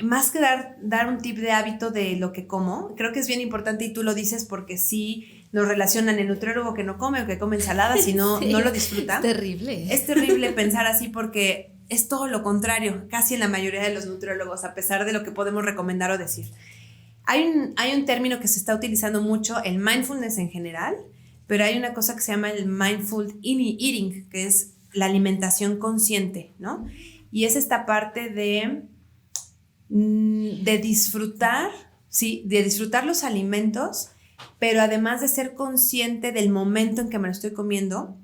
más que dar un tip de hábito de lo que como, creo que es bien importante, y tú lo dices porque sí nos relacionan el nutriólogo que no come o que come ensaladas y no, sí, no lo disfruta. Es terrible. Es terrible pensar así porque es todo lo contrario, casi en la mayoría de los nutriólogos, a pesar de lo que podemos recomendar o decir. Hay un término que se está utilizando mucho, el mindfulness en general, pero hay una cosa que se llama el mindful eating, que es la alimentación consciente, ¿no? Y es esta parte de disfrutar, sí, de disfrutar los alimentos, pero además de ser consciente del momento en que me lo estoy comiendo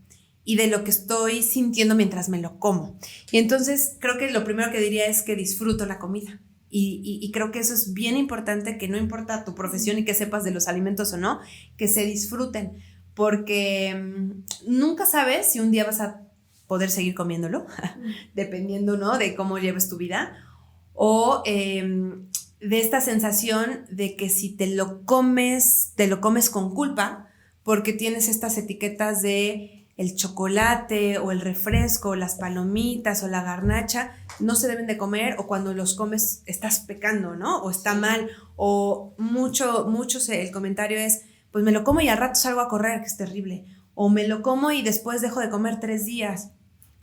y de lo que estoy sintiendo mientras me lo como. Y entonces creo que lo primero que diría es que disfruto la comida. Y creo que eso es bien importante, que no importa tu profesión y que sepas de los alimentos o no, que se disfruten, porque nunca sabes si un día vas a poder seguir comiéndolo, dependiendo, ¿no?, de cómo lleves tu vida, o de esta sensación de que si te lo comes con culpa, porque tienes estas etiquetas de el chocolate o el refresco, o las palomitas o la garnacha, no se deben de comer, o cuando los comes estás pecando, ¿no? O está mal, o muchos el comentario es, pues me lo como y al rato salgo a correr, que es terrible, o me lo como y después dejo de comer 3 días,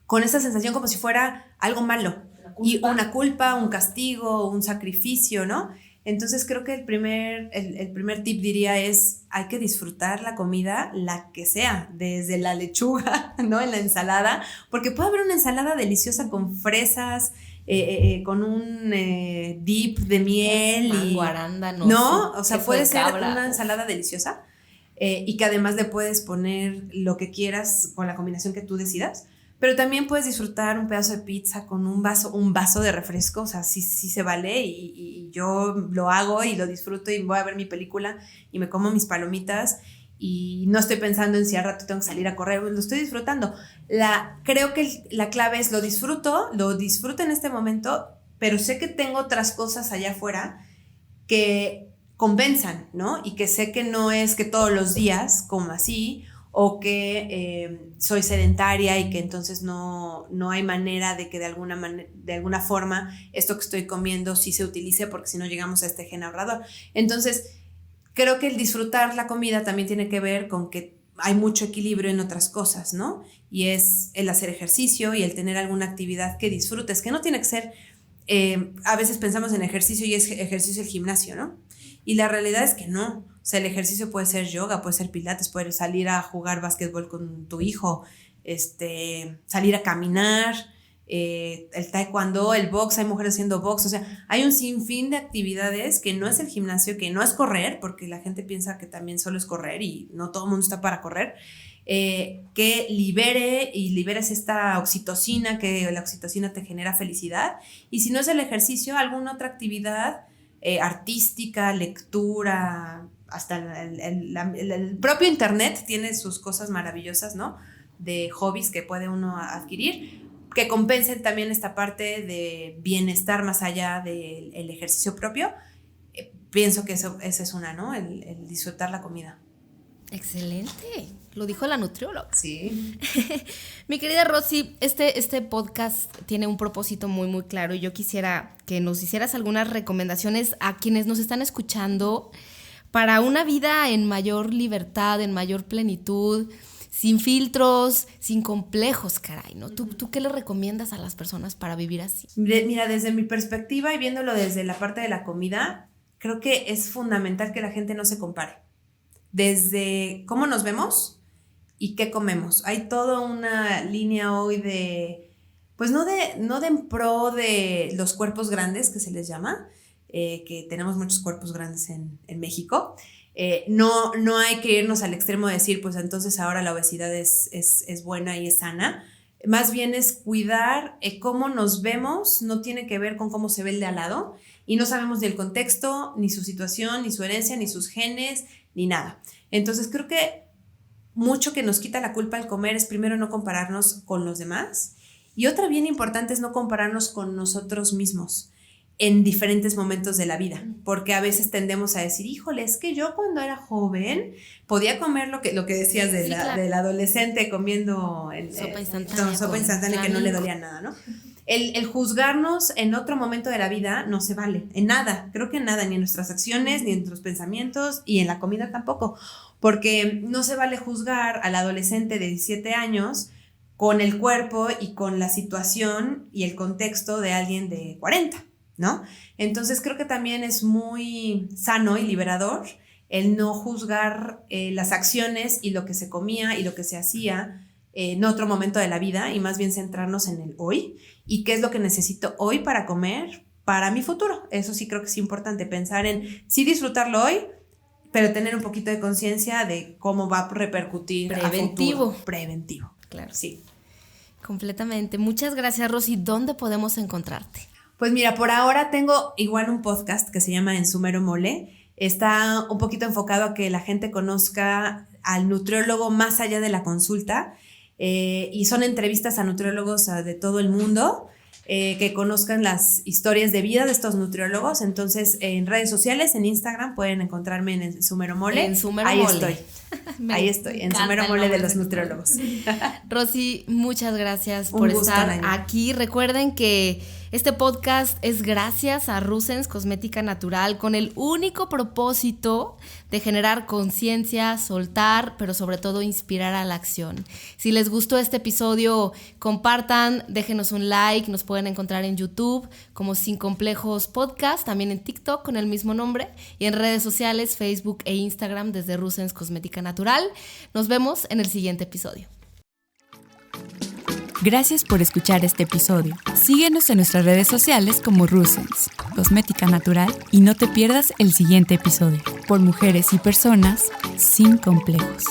con esa sensación como si fuera algo malo, y una culpa, un castigo, un sacrificio, ¿no? Entonces creo que el primer tip diría es, hay que disfrutar la comida, la que sea, desde la lechuga, ¿no?, en la ensalada, porque puede haber una ensalada deliciosa con fresas, con un dip de miel, mango, arándano, ¿no? O sea, puede ser cabra, una ensalada deliciosa, y que además le puedes poner lo que quieras con la combinación que tú decidas. Pero también puedes disfrutar un pedazo de pizza con un vaso de refresco, o sea, sí se vale, y yo lo hago y lo disfruto, y voy a ver mi película y me como mis palomitas y no estoy pensando en si al rato tengo que salir a correr, lo estoy disfrutando. Creo que la clave es lo disfruto en este momento, pero sé que tengo otras cosas allá afuera que compensan, ¿no? Y que sé que no es que todos los días como así, o que soy sedentaria y que entonces no hay manera de que de alguna forma esto que estoy comiendo sí se utilice, porque si no llegamos a este gen ahorrador. Entonces, creo que el disfrutar la comida también tiene que ver con que hay mucho equilibrio en otras cosas, ¿no? Y es el hacer ejercicio y el tener alguna actividad que disfrutes, que no tiene que ser, a veces pensamos en ejercicio y es ejercicio el gimnasio, ¿no? Y la realidad es que no. O sea, el ejercicio puede ser yoga, puede ser pilates, puede salir a jugar básquetbol con tu hijo, salir a caminar, el taekwondo, el box, hay mujeres haciendo box, o sea, hay un sinfín de actividades que no es el gimnasio, que no es correr, porque la gente piensa que también solo es correr y no todo el mundo está para correr, que liberes esta oxitocina, que la oxitocina te genera felicidad, y si no es el ejercicio, alguna otra actividad artística, lectura, hasta el propio internet tiene sus cosas maravillosas, ¿no?, de hobbies que puede uno adquirir, que compensen también esta parte de bienestar más allá del ejercicio propio. Pienso que esa es una, ¿no?, el disfrutar la comida. Excelente, lo dijo la nutrióloga. Sí. Mi querida Rosy, este podcast tiene un propósito muy, muy claro, y yo quisiera que nos hicieras algunas recomendaciones a quienes nos están escuchando para una vida en mayor libertad, en mayor plenitud, sin filtros, sin complejos, caray, ¿no? ¿Tú qué le recomiendas a las personas para vivir así? Mira, desde mi perspectiva y viéndolo desde la parte de la comida, creo que es fundamental que la gente no se compare. Desde cómo nos vemos y qué comemos. Hay toda una línea hoy de, pues no de en pro de los cuerpos grandes, que se les llama, que tenemos muchos cuerpos grandes en México. No hay que irnos al extremo de decir, pues entonces ahora la obesidad es buena y es sana. Más bien es cuidar cómo nos vemos, no tiene que ver con cómo se ve el de al lado, y no sabemos ni el contexto, ni su situación, ni su herencia, ni sus genes, ni nada. Entonces creo que mucho que nos quita la culpa al comer es primero no compararnos con los demás, y otra bien importante es no compararnos con nosotros mismos. en diferentes momentos de la vida, porque a veces tendemos a decir, híjole, es que yo cuando era joven podía comer lo que decías de del adolescente comiendo sopa instantánea que no le dolía nada, ¿no? El juzgarnos en otro momento de la vida no se vale, en nada, creo que en nada, ni en nuestras acciones, ni en nuestros pensamientos, y en la comida tampoco, porque no se vale juzgar al adolescente de 17 años con el cuerpo y con la situación y el contexto de alguien de 40, ¿no? Entonces creo que también es muy sano y liberador el no juzgar las acciones y lo que se comía y lo que se hacía en otro momento de la vida, y más bien centrarnos en el hoy y qué es lo que necesito hoy para comer para mi futuro. Eso sí creo que es importante, pensar en sí disfrutarlo hoy, pero tener un poquito de conciencia de cómo va a repercutir preventivo. A futuro. Preventivo. Claro. Sí. Completamente. Muchas gracias, Rosy. ¿Dónde podemos encontrarte? Pues mira, por ahora tengo igual un podcast que se llama En Sumero Mole. Está un poquito enfocado a que la gente conozca al nutriólogo más allá de la consulta, y son entrevistas a nutriólogos de todo el mundo, que conozcan las historias de vida de estos nutriólogos. Entonces, en redes sociales, en Instagram, pueden encontrarme en Sumero Mole. En Sumero Ahí Mole. Ahí estoy, en Sumero Mole de los nutriólogos. Rosy, muchas gracias por estar aquí. Recuerden que este podcast es gracias a Rusens Cosmética Natural, con el único propósito de generar conciencia, soltar, pero sobre todo inspirar a la acción. Si les gustó este episodio, compartan, déjenos un like. Nos pueden encontrar en YouTube como Sin Complejos Podcast, también en TikTok con el mismo nombre, y en redes sociales, Facebook e Instagram desde Rusens Cosmética Natural. Nos vemos en el siguiente episodio. Gracias por escuchar este episodio. Síguenos en nuestras redes sociales como Rusens Cosmética Natural y no te pierdas el siguiente episodio, por mujeres y personas sin complejos.